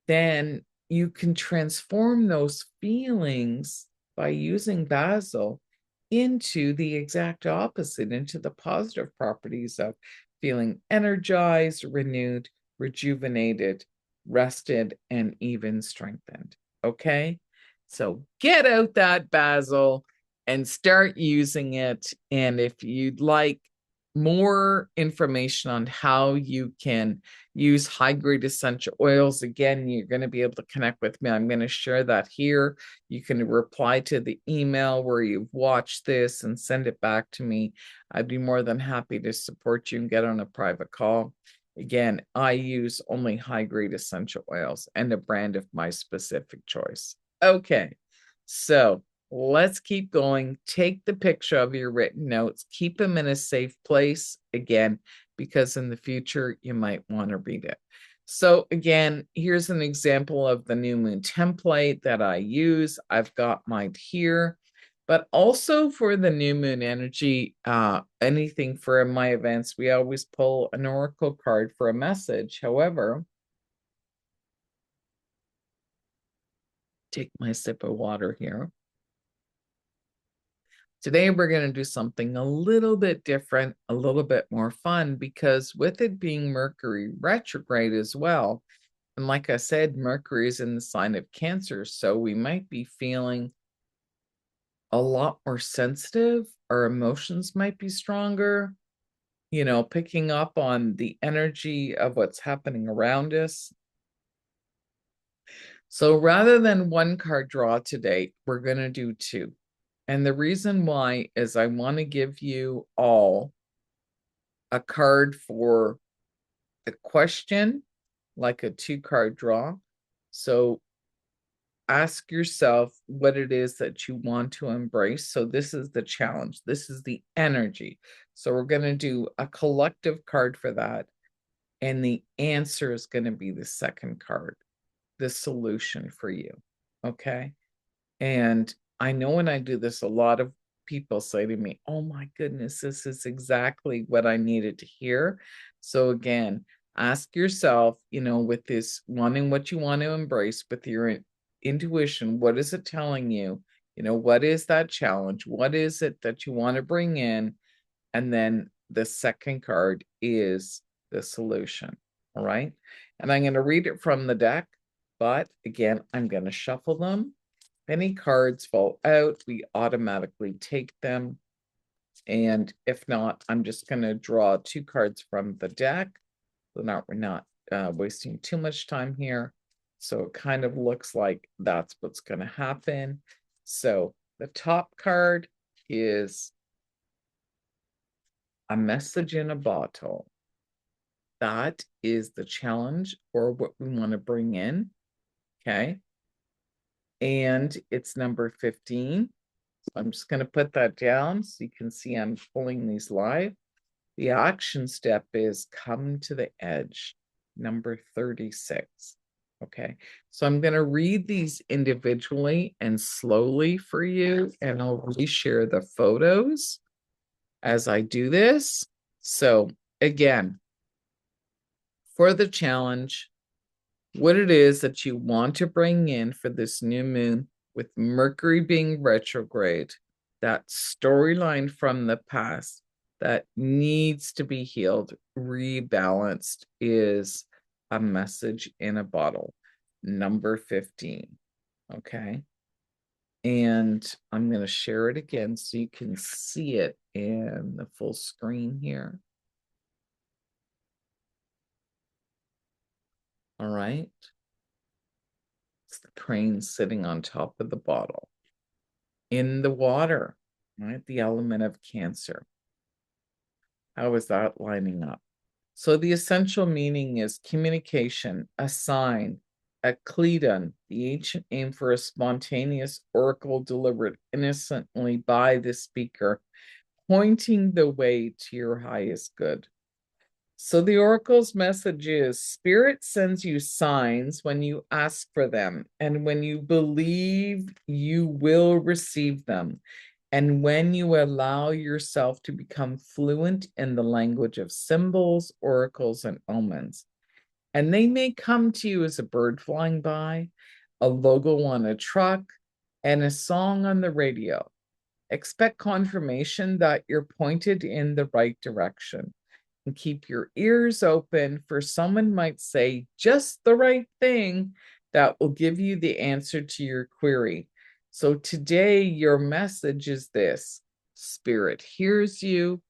then you can transform those feelings by using basil into the exact opposite, into the positive properties of feeling energized, renewed, rejuvenated, rested, and even strengthened. Okay? So get out that basil and start using it. And if you'd like more information on how you can use high-grade essential oils, again, you're going to be able to connect with me. I'm going to share that here. You can reply to the email where you've watched this and send it back to me. I'd be more than happy to support you and get on a private call. Again, I use only high-grade essential oils and a brand of my specific choice. Okay, so let's keep going. Take the picture of your written notes, keep them in a safe place, again, because in the future you might want to read it. So again, here's an example of the new moon template that I use. I've got mine here, but also for the new moon energy, anything for my events, we always pull an oracle card for a message. However, take my sip of water here. Today, we're going to do something a little bit different, a little bit more fun, because with it being Mercury retrograde as well, and like I said, Mercury is in the sign of Cancer, so we might be feeling a lot more sensitive. Our emotions might be stronger, picking up on the energy of what's happening around us. So rather than one card draw today, we're going to do two. And the reason why is I want to give you all a card for the question, like a two-card draw. So ask yourself what it is that you want to embrace. So this is the challenge. This is the energy. So we're going to do a collective card for that. And the answer is going to be the second card, the solution for you. Okay. And I know when I do this, a lot of people say to me, oh my goodness, this is exactly what I needed to hear. So again, ask yourself, with this wanting what you want to embrace, with your intuition, what is it telling you? What is that challenge? What is it that you want to bring in? And then the second card is the solution. All right. And I'm going to read it from the deck, but again, I'm going to shuffle them. Any cards fall out, we automatically take them. And if not, I'm just going to draw two cards from the deck. So now we're not wasting too much time here. So it kind of looks like that's what's going to happen. So the top card is a message in a bottle. That is the challenge or what we want to bring in. Okay. And it's number 15. So I'm just going to put that down so you can see I'm pulling these live. The action step is come to the edge, number 36. Okay, so I'm going to read these individually and slowly for you, and I'll reshare the photos as I do this. So again, for the challenge, what it is that you want to bring in for this new moon with Mercury being retrograde, that storyline from the past that needs to be healed, rebalanced, is a message in a bottle, number 15. Okay. And I'm going to share it again so you can see it in the full screen here. All right. It's the crane sitting on top of the bottle. In the water, right? The element of Cancer. How is that lining up? So the essential meaning is communication, a sign, a Cledon, the ancient name for a spontaneous oracle delivered innocently by the speaker, pointing the way to your highest good. So the oracle's message is Spirit sends you signs when you ask for them, and when you believe, you will receive them. And when you allow yourself to become fluent in the language of symbols, oracles, and omens. And they may come to you as a bird flying by, a logo on a truck, and a song on the radio. Expect confirmation that you're pointed in the right direction. And keep your ears open, for someone might say just the right thing that will give you the answer to your query. So today, your message is this: Spirit hears you,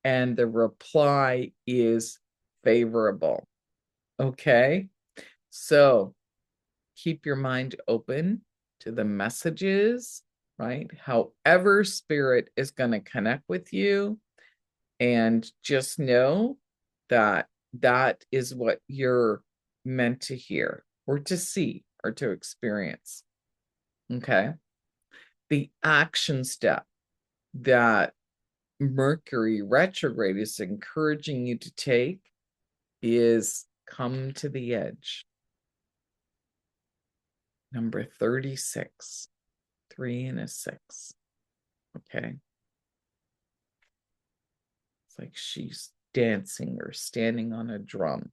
and the reply is favorable. Okay? So keep your mind open to the messages, right? However, Spirit is going to connect with you. And just know that that is what you're meant to hear or to see or to experience. Okay. The action step that Mercury retrograde is encouraging you to take is come to the edge. Number 36, 3 and a 6. Okay. It's like she's dancing or standing on a drum.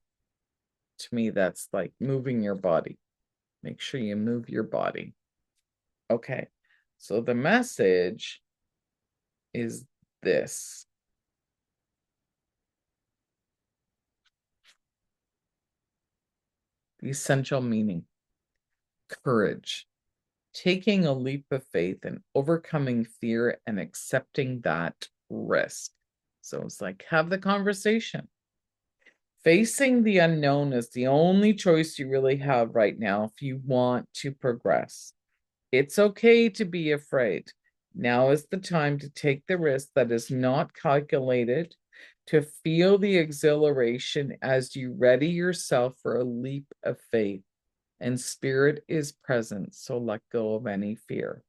To me, that's like moving your body. Make sure you move your body. Okay, so the message is this. The essential meaning: courage, taking a leap of faith and overcoming fear and accepting that risk. So it's like, have the conversation. Facing the unknown is the only choice you really have right now if you want to progress. It's okay to be afraid. Now is the time to take the risk that is not calculated, to feel the exhilaration as you ready yourself for a leap of faith. And Spirit is present, so let go of any fear.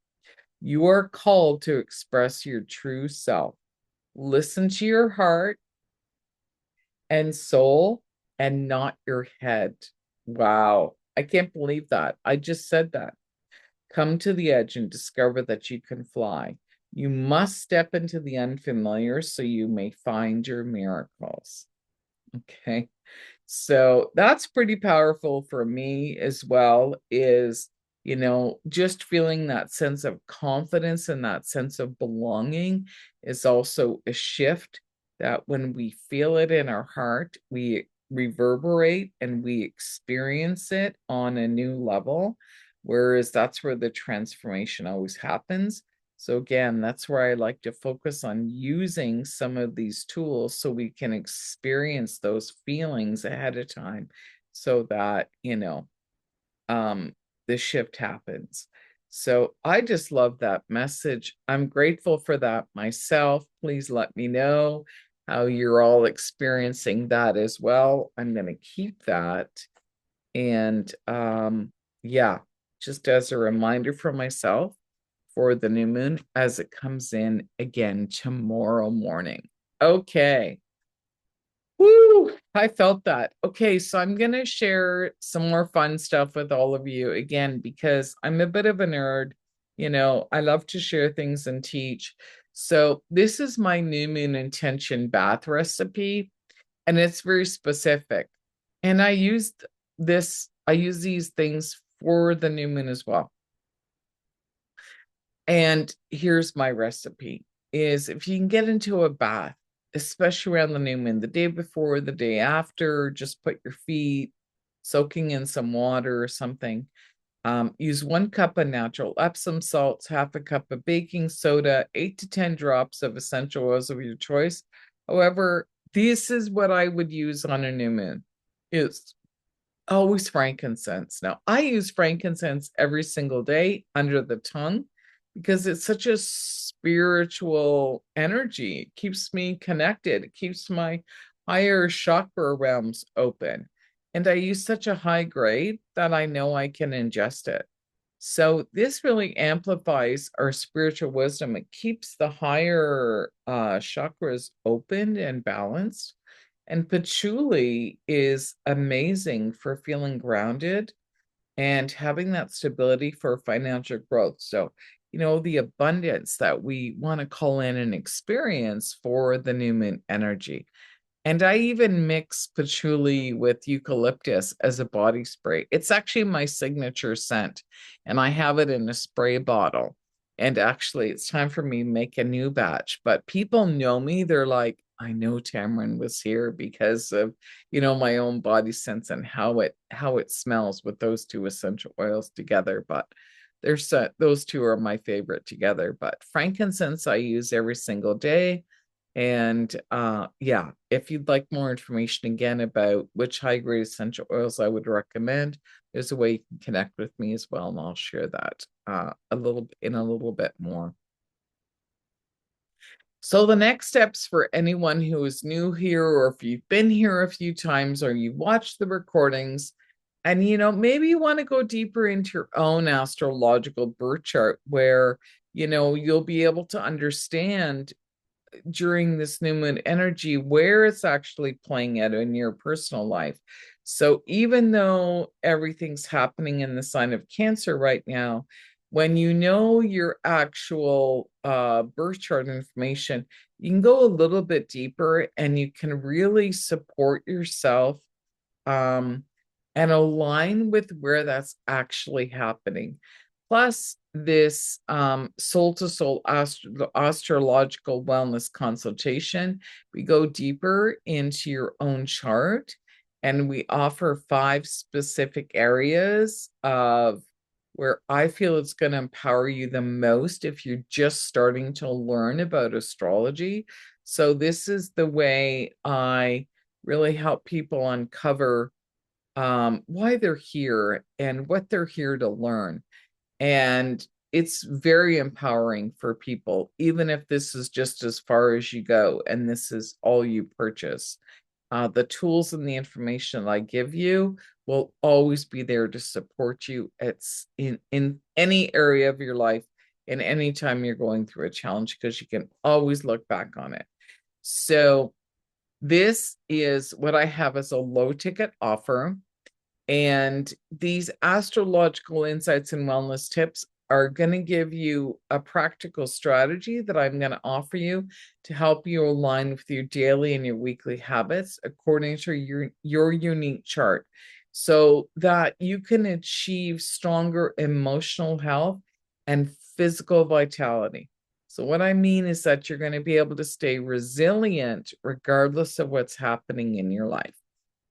You are called to express your true self. Listen to your heart and soul and not your head. Wow, I can't believe that. I just said that. Come to the edge and discover that you can fly. You must step into the unfamiliar so you may find your miracles. Okay. So that's pretty powerful for me as well, is, just feeling that sense of confidence and that sense of belonging is also a shift that when we feel it in our heart, we reverberate and we experience it on a new level, whereas that's where the transformation always happens. So again, that's where I like to focus on using some of these tools so we can experience those feelings ahead of time so that, the shift happens. So I just love that message. I'm grateful for that myself. Please let me know how you're all experiencing that as well. I'm going to keep that. And yeah, just as a reminder for myself, for the new moon as it comes in again tomorrow morning. Okay. Woo, I felt that. Okay, so I'm going to share some more fun stuff with all of you again because I'm a bit of a nerd. I love to share things and teach. So, this is my new moon intention bath recipe, and it's very specific. And I use these things for the new moon as well. And here's my recipe is if you can get into a bath, especially around the new moon, the day before, the day after, just put your feet soaking in some water or something. Use 1 cup of natural Epsom salts, half a cup of baking soda, 8 to 10 drops of essential oils of your choice. However, this is what I would use on a new moon. Is always frankincense. Now, I use frankincense every single day under the tongue because it's such a spiritual energy. It keeps me connected. It keeps my higher chakra realms open. And I use such a high grade that I know I can ingest it. So this really amplifies our spiritual wisdom. It keeps the higher chakras open and balanced. And patchouli is amazing for feeling grounded and having that stability for financial growth. So, the abundance that we want to call in and experience for the new moon energy. And I even mix patchouli with eucalyptus as a body spray. It's actually my signature scent, and I have it in a spray bottle. And actually, it's time for me to make a new batch. But people know me. They're like, I know Tamron was here because of, my own body sense and how it smells with those two essential oils together. But those two are my favorite together. But frankincense I use every single day. And yeah, if you'd like more information again about which high grade essential oils I would recommend, there's a way you can connect with me as well, and I'll share that a little bit more. So the next steps for anyone who is new here, or if you've been here a few times, or you watched the recordings, and maybe you want to go deeper into your own astrological birth chart, where you'll be able to understand during this new moon energy where it's actually playing out in your personal life. So even though everything's happening in the sign of Cancer right now, when you know your actual birth chart information, you can go a little bit deeper and you can really support yourself um, and align with where that's actually happening. Plus, this soul to soul astrological wellness consultation, we go deeper into your own chart and we offer 5 specific areas of where I feel it's going to empower you the most if you're just starting to learn about astrology. So, this is the way I really help people uncover why they're here and what they're here to learn. And it's very empowering for people, even if this is just as far as you go and this is all you purchase. The tools and the information I give you will always be there to support you. It's in any area of your life, in any time you're going through a challenge, because you can always look back on it. So this is what I have as a low ticket offer. And these astrological insights and wellness tips are going to give you a practical strategy that I'm going to offer you to help you align with your daily and your weekly habits according to your unique chart, so that you can achieve stronger emotional health and physical vitality. So what I mean is that you're going to be able to stay resilient regardless of what's happening in your life.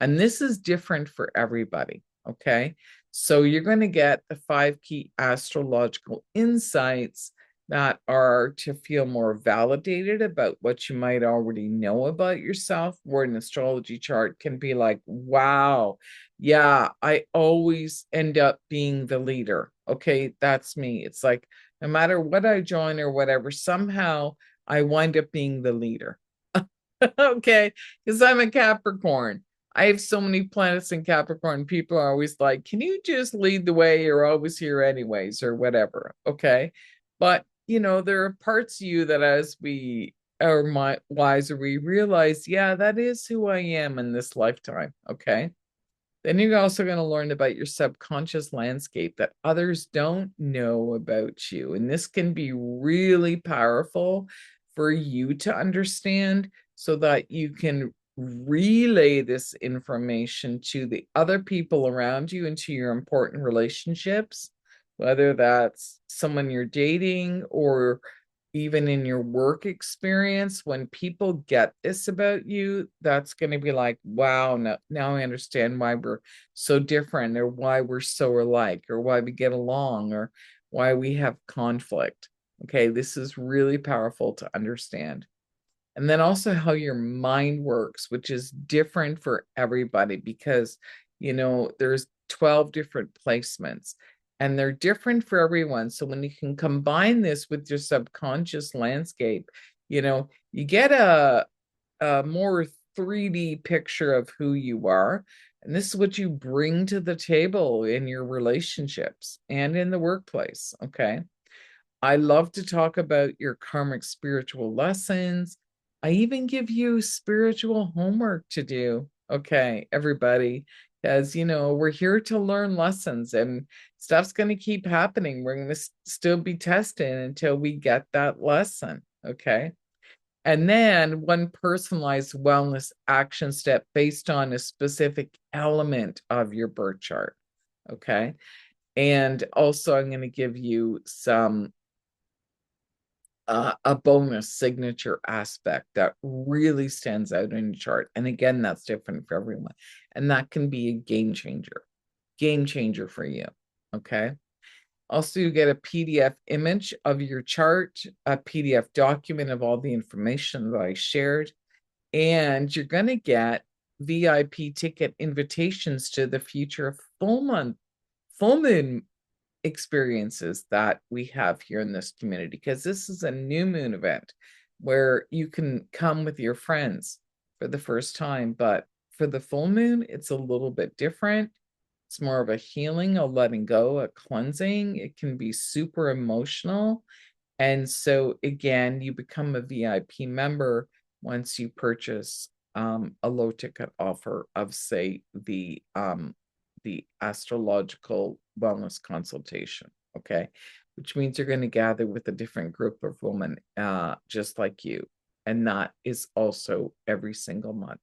And this is different for everybody, okay? So you're going to get the 5 key astrological insights that are to feel more validated about what you might already know about yourself, where an astrology chart can be like, wow, yeah, I always end up being the leader. Okay, that's me. It's like, no matter what I join or whatever, somehow I wind up being the leader. Okay, because I'm a Capricorn. I have so many planets in Capricorn. People are always like, can you just lead the way? You're always here anyways, or whatever. Okay. But, there are parts of you that as we are wiser, we realize, yeah, that is who I am in this lifetime. Okay. Then you're also going to learn about your subconscious landscape that others don't know about you. And this can be really powerful for you to understand so that you can relay this information to the other people around you and to your important relationships, whether that's someone you're dating or even in your work experience. When people get this about you, that's going to be like, wow, now I understand why we're so different, or why we're so alike, or why we get along, or why we have conflict. Okay, this is really powerful to understand. And then also how your mind works, which is different for everybody because, there's 12 different placements and they're different for everyone. So when you can combine this with your subconscious landscape, you get a more 3D picture of who you are. And this is what you bring to the table in your relationships and in the workplace. Okay. I love to talk about your karmic spiritual lessons. I even give you spiritual homework to do. Okay, everybody, as we're here to learn lessons and stuff's going to keep happening. We're going to still be testing until we get that lesson. Okay. And then one personalized wellness action step based on a specific element of your birth chart. Okay. And also, I'm going to give you a bonus signature aspect that really stands out in your chart. And again, that's different for everyone. And that can be a game changer for you. Okay. Also, you get a PDF image of your chart, a PDF document of all the information that I shared, and you're going to get VIP ticket invitations to the future full moon experiences that we have here in this community, because this is a new moon event where you can come with your friends for the first time. But for the full moon, it's a little bit different. It's more of a healing, a letting go, a cleansing. It can be super emotional. And so again, you become a VIP member once you purchase a low ticket offer of, say, the astrological wellness consultation. Okay, which means you're going to gather with a different group of women just like you, and that is also every single month.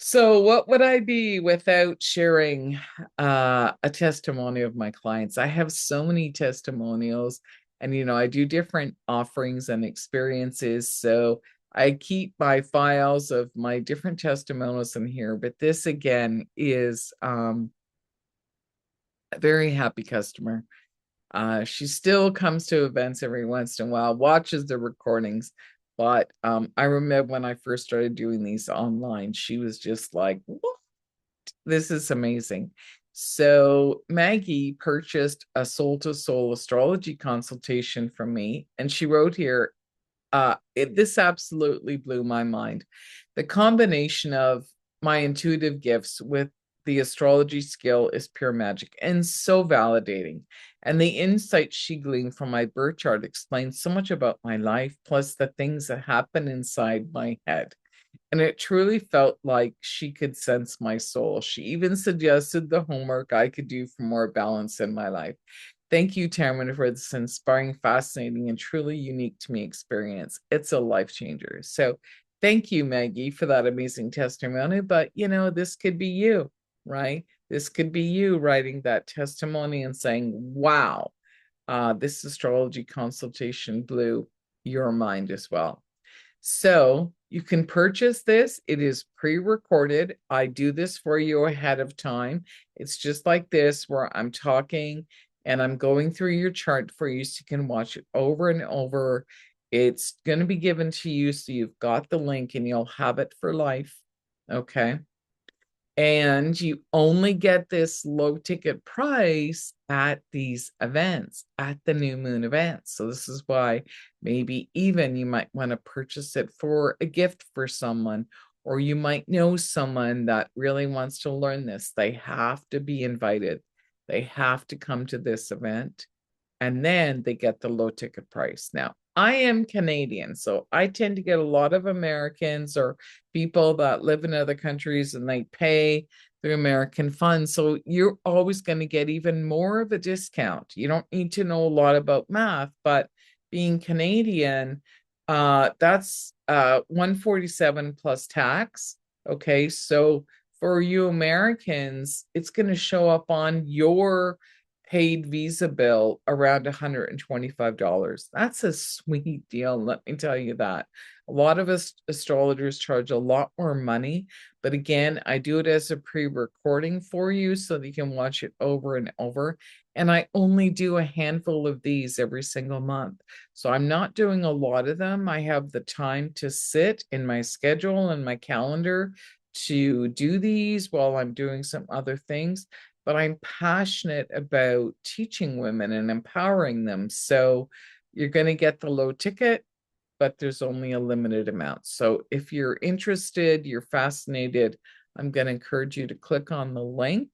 So what would I be without sharing a testimony of my clients? I have so many testimonials, and I do different offerings and experiences. So I keep my files of my different testimonials in here. But this again is a very happy customer. She still comes to events every once in a while, watches the recordings. But I remember when I first started doing these online, she was just like, what? This is amazing. So Maggie purchased a soul to soul astrology consultation from me, and she wrote here, this absolutely blew my mind. The combination of my intuitive gifts with the astrology skill is pure magic and so validating. And the insights she gleaned from my birth chart explains so much about my life, plus the things that happen inside my head. And it truly felt like she could sense my soul. She even suggested the homework I could do for more balance in my life. Thank you, Tamara, for this inspiring, fascinating, and truly unique to me experience. It's a life changer. So thank you, Maggie, for that amazing testimony. But, this could be you, right? This could be you writing that testimony and saying, wow, this astrology consultation blew your mind as well. So you can purchase this. It is pre-recorded. I do this for you ahead of time. It's just like this, where I'm talking and I'm going through your chart for you so you can watch it over and over. It's going to be given to you, so you've got the link and you'll have it for life. Okay. And you only get this low ticket price at these events, at the new moon events. So this is why maybe even you might want to purchase it for a gift for someone, or you might know someone that really wants to learn this. They have to be invited. They have to come to this event. and then they get the low ticket price. Now, I am Canadian, so I tend to get a lot of Americans or people that live in other countries and they pay the American funds. So you're always going to get even more of a discount. You don't need to know a lot about math, but being Canadian, that's 147 plus tax. Okay, so for you Americans, it's going to show up on your paid Visa bill around $125. That's a sweet deal, let me tell you that. A lot of us astrologers charge a lot more money, but again, I do it as a pre-recording for you so that you can watch it over and over. And I only do a handful of these every single month. So I'm not doing a lot of them. I have the time to sit in my schedule and my calendar to do these while I'm doing some other things, but I'm passionate about teaching women and empowering them. So you're going to get the low ticket, but there's only a limited amount. So if you're interested, you're fascinated, I'm going to encourage you to click on the link,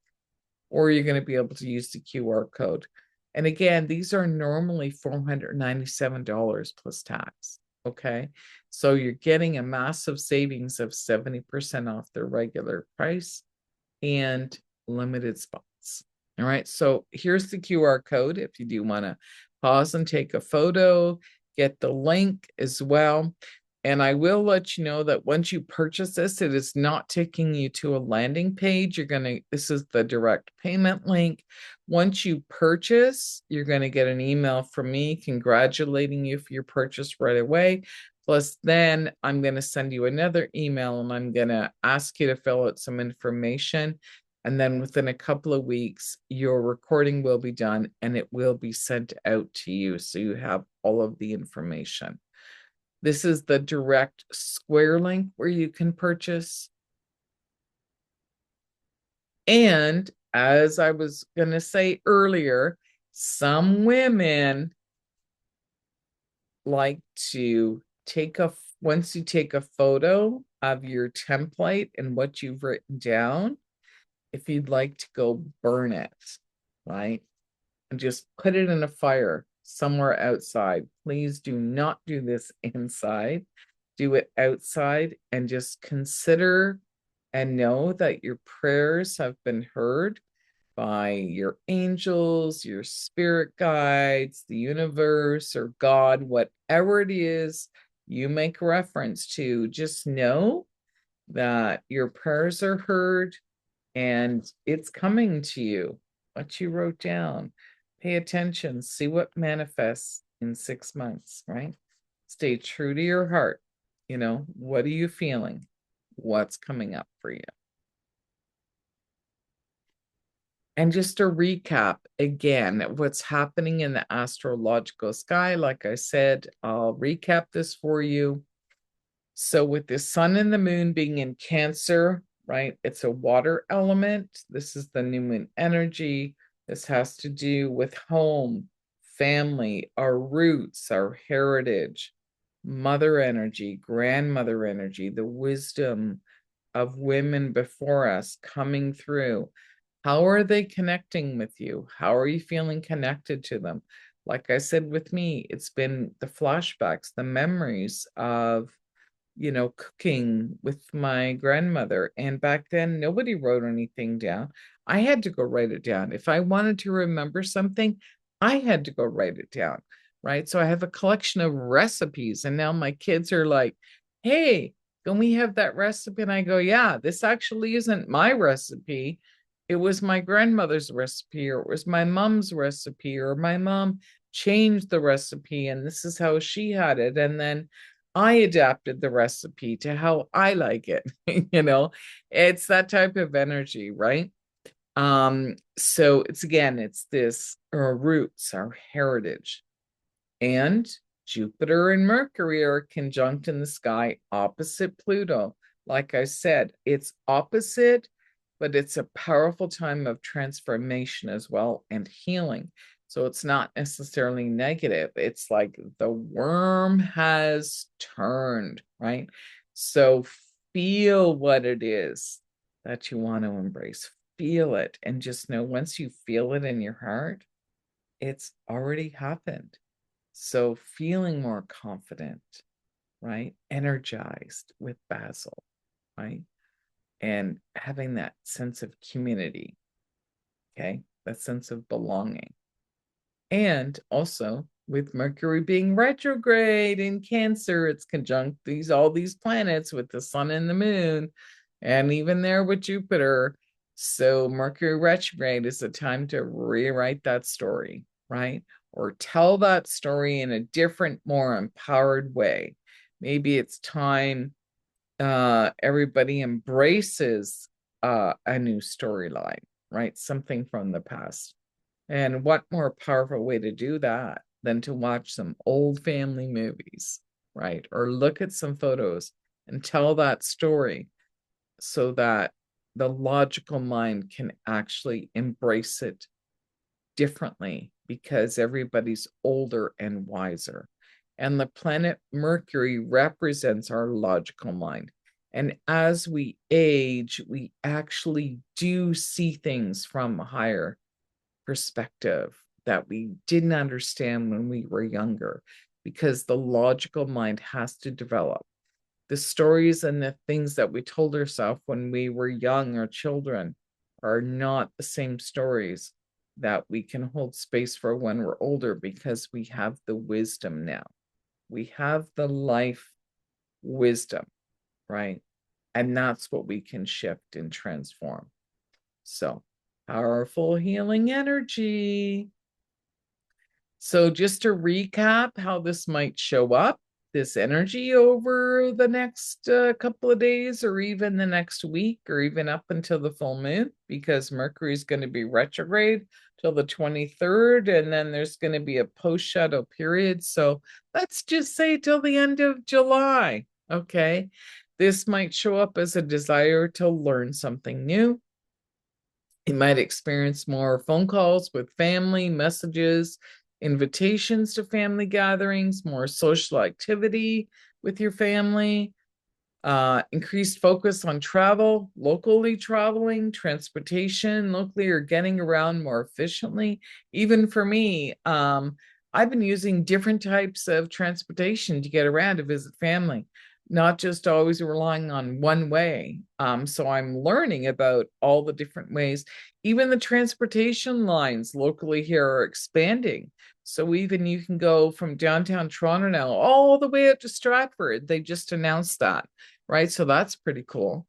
or you're going to be able to use the QR code. And again, these are normally $497 plus tax. Okay. So you're getting a massive savings of 70% off their regular price and limited spots. All right. So here's the QR code if you do want to pause and take a photo, get the link as well. And I will let you know that once you purchase this, it is not taking you to a landing page. This is the direct payment link. Once you purchase, you're going to get an email from me congratulating you for your purchase right away. Plus, then I'm going to send you another email and I'm going to ask you to fill out some information. And then within a couple of weeks, your recording will be done and it will be sent out to you. So you have all of the information. This is the direct square link where you can purchase. And as I was going to say earlier, some women like to once you take a photo of your template and what you've written down, if you'd like to go burn it, right? And just put it in a fire somewhere outside. Please do not do this inside. Do it outside and just consider and know that your prayers have been heard by your angels, your spirit guides, the universe, or God, whatever it is you make reference to. Just know that your prayers are heard and it's coming to you. What you wrote down. Pay attention, see what manifests in 6 months, right? Stay true to your heart. What are you feeling? What's coming up for you? And just a recap again, what's happening in the astrological sky. Like I said, I'll recap this for you. So with the sun and the moon being in Cancer, right? It's a water element. This is the new moon energy. This has to do with home, family, our roots, our heritage, mother energy, grandmother energy, the wisdom of women before us coming through. How are they connecting with you? How are you feeling connected to them? Like I said, with me, it's been the flashbacks, the memories of cooking with my grandmother. And back then, nobody wrote anything down. I had to go write it down. If I wanted to remember something, I had to go write it down, right? So I have a collection of recipes. And now my kids are like, hey, can we have that recipe? And I go, yeah, this actually isn't my recipe. It was my grandmother's recipe, or it was my mom's recipe, or my mom changed the recipe and this is how she had it. And then I adapted the recipe to how I like it. It's that type of energy, right? So it's this our roots, our heritage. And Jupiter and Mercury are conjunct in the sky opposite Pluto. Like I said, it's opposite, but it's a powerful time of transformation as well and healing. So it's not necessarily negative. It's like the worm has turned, right? So feel what it is that you want to embrace. Feel it and just know once you feel it in your heart, It's already happened. So feeling more confident, right? Energized with Basil, right? And having that sense of community, okay? That sense of belonging. And also with Mercury being retrograde in Cancer, it's conjunct all these planets with the sun and the moon, and even there with Jupiter. So Mercury retrograde is a time to rewrite that story, right? Or tell that story in a different, more empowered way. Maybe it's time everybody embraces a new storyline, right? Something from the past. And what more powerful way to do that than to watch some old family movies, right? Or look at some photos and tell that story so that the logical mind can actually embrace it differently because everybody's older and wiser. And the planet Mercury represents our logical mind. And as we age, we actually do see things from a higher perspective that we didn't understand when we were younger, because the logical mind has to develop. The stories and the things that we told ourselves when we were young or children are not the same stories that we can hold space for when we're older, because we have the wisdom now. We have the life wisdom, right? And that's what we can shift and transform. So, powerful healing energy. So, just to recap how this might show up, this energy over the next couple of days, or even the next week, or even up until the full moon, because Mercury is going to be retrograde till the 23rd, and then there's going to be a post shadow period. So, let's just say till the end of July. Okay. This might show up as a desire to learn something new. You might experience more phone calls with family, messages, invitations to family gatherings, more social activity with your family, increased focus on travel, locally traveling, transportation, locally, or getting around more efficiently. Even for me, I've been using different types of transportation to get around to visit family, not just always relying on one way. So I'm learning about all the different ways. Even the transportation lines locally here are expanding. So even you can go from downtown Toronto now all the way up to Stratford. They just announced that, right? So that's pretty cool.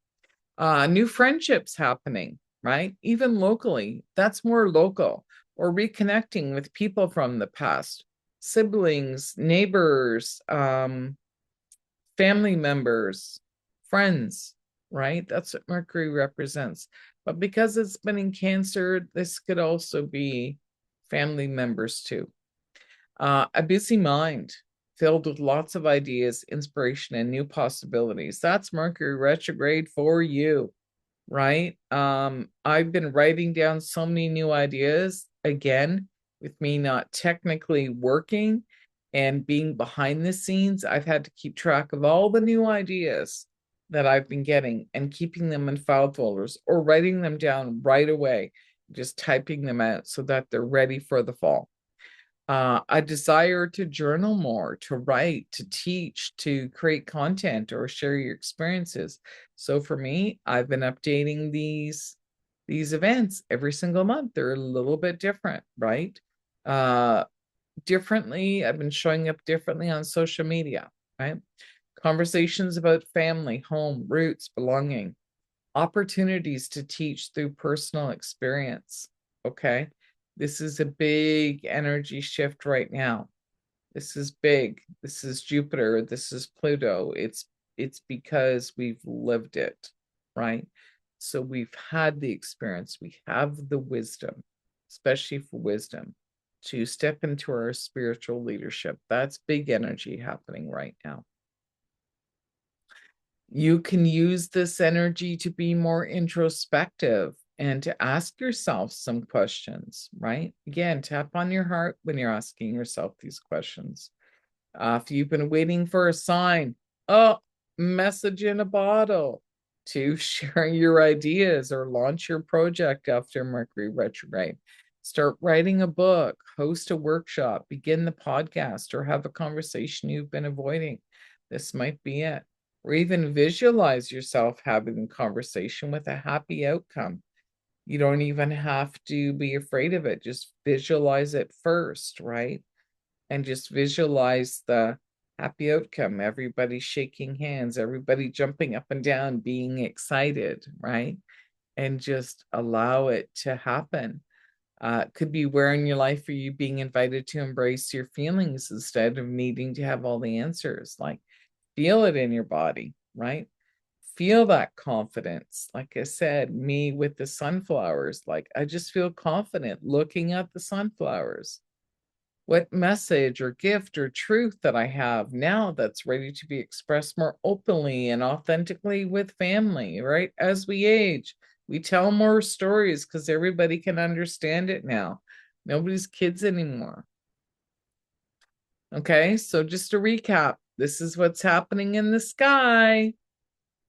New friendships happening, right? Even locally, that's more local, or reconnecting with people from the past, siblings, neighbors, family members, friends, right? That's what Mercury represents. But because it's been in Cancer, this could also be family members too. A busy mind filled with lots of ideas, inspiration, and new possibilities. That's Mercury retrograde for you, right? I've been writing down so many new ideas, again, with me not technically working and being behind the scenes. I've had to keep track of all the new ideas that I've been getting and keeping them in file folders, or writing them down right away, just typing them out so that they're ready for the fall. A desire to journal more, to write, to teach, to create content, or share your experiences. So for me, I've been updating these events every single month. They're a little bit different, right? Differently, I've been showing up differently on social media, right? Conversations about family, home, roots, belonging, opportunities to teach through personal experience. Okay. This is a big energy shift right now. This is big. This is Jupiter. This is Pluto. It's because we've lived it, right? So we've had the experience. We have the wisdom, especially for wisdom, to step into our spiritual leadership. That's big energy happening right now. You can use this energy to be more introspective and to ask yourself some questions, right? Again, tap on your heart when you're asking yourself these questions. If you've been waiting for a sign, oh, message in a bottle to share your ideas or launch your project after Mercury retrograde. Start writing a book, host a workshop, begin the podcast, or have a conversation you've been avoiding. This might be it. Or even visualize yourself having a conversation with a happy outcome. You don't even have to be afraid of it. Just visualize it first, right? And just visualize the happy outcome. Everybody shaking hands, everybody jumping up and down, being excited, right? And just allow it to happen. Could be where in your life are you being invited to embrace your feelings instead of needing to have all the answers? Like, feel it in your body, right? Feel that confidence. Like I said, me with the sunflowers, like I just feel confident looking at the sunflowers. What message or gift or truth that I have now that's ready to be expressed more openly and authentically with family, right? As we age, we tell more stories because everybody can understand it now. Nobody's kids anymore. Okay, so just to recap, this is what's happening in the sky.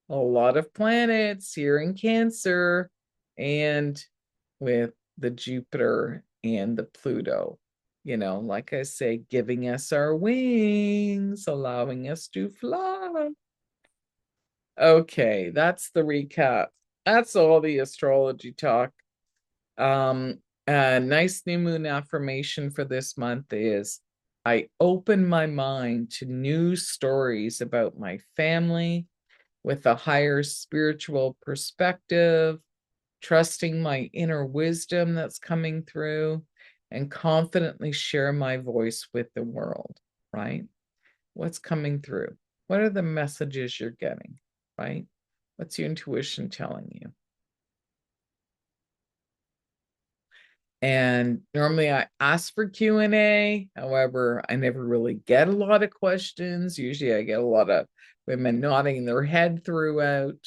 A lot of planets here in Cancer and with the Jupiter and the Pluto. Like I say, giving us our wings, allowing us to fly. Okay, that's the recap. That's all the astrology talk. A nice new moon affirmation for this month is I open my mind to new stories about my family with a higher spiritual perspective, trusting my inner wisdom that's coming through, and confidently share my voice with the world, right? What's coming through? What are the messages you're getting, right? What's your intuition telling you? And normally I ask for Q&A. However, I never really get a lot of questions. Usually I get a lot of women nodding their head throughout.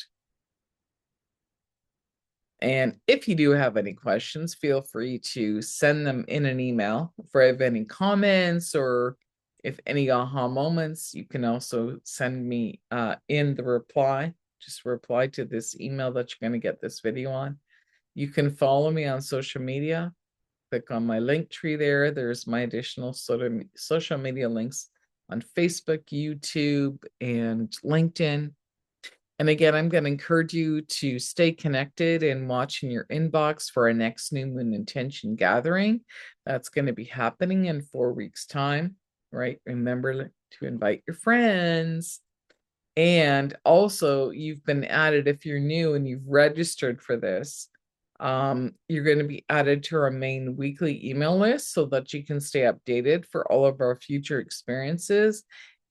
And if you do have any questions, feel free to send them in an email. If I have any comments or if any aha moments, you can also send me in the reply. Just reply to this email that you're going to get this video on. You can follow me on social media. Click on my link tree there. There's my additional social media links on Facebook, YouTube, and LinkedIn. And again, I'm going to encourage you to stay connected and watch in your inbox for our next new moon intention gathering. That's going to be happening in 4 weeks' time, right? Remember to invite your friends. And also, you've been added, if you're new and you've registered for this, you're going to be added to our main weekly email list so that you can stay updated for all of our future experiences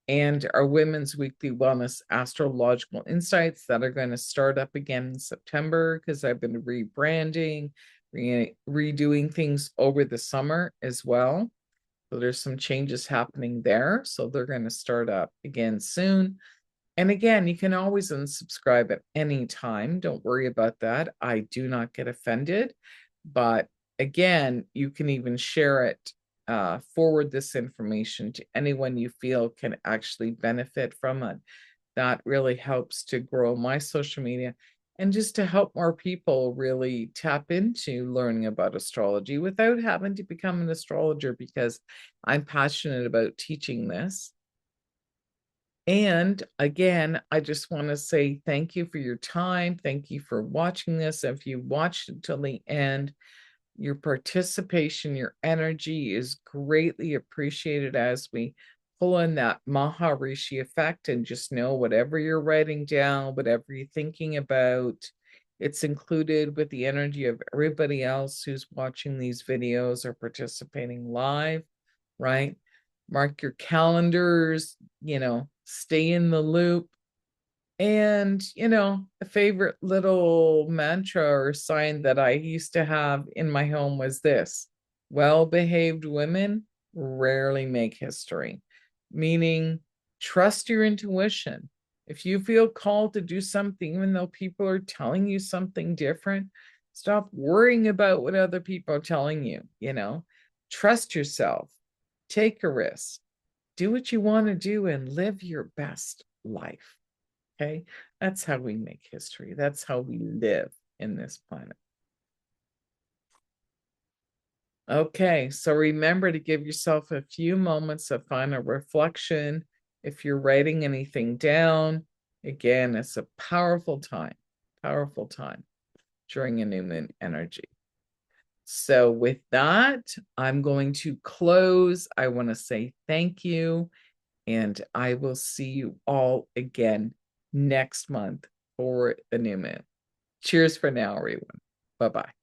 and our Women's Weekly Wellness Astrological Insights that are going to start up again in September because I've been rebranding, redoing things over the summer as well. So there's some changes happening there. So they're going to start up again soon. And again, you can always unsubscribe at any time. Don't worry about that. I do not get offended. But again, you can even share it, forward this information to anyone you feel can actually benefit from it. That really helps to grow my social media and just to help more people really tap into learning about astrology without having to become an astrologer, because I'm passionate about teaching this. And again, I just want to say thank you for your time. Thank you for watching this. If you watched until the end, your participation, your energy is greatly appreciated as we pull in that Maharishi effect, and just know whatever you're writing down, whatever you're thinking about, it's included with the energy of everybody else who's watching these videos or participating live, right? Mark your calendars, stay in the loop. And, a favorite little mantra or sign that I used to have in my home was this: well-behaved women rarely make history, meaning trust your intuition. If you feel called to do something, even though people are telling you something different, stop worrying about what other people are telling you, trust yourself, take a risk, do what you want to do, and live your best life. Okay, that's how we make history. That's how we live in this planet. Okay, so remember to give yourself a few moments of final reflection. If you're writing anything down, again, it's a powerful time during a new moon energy. So, with that, I'm going to close. I want to say thank you, and I will see you all again next month for the new moon. Cheers for now, everyone. Bye bye.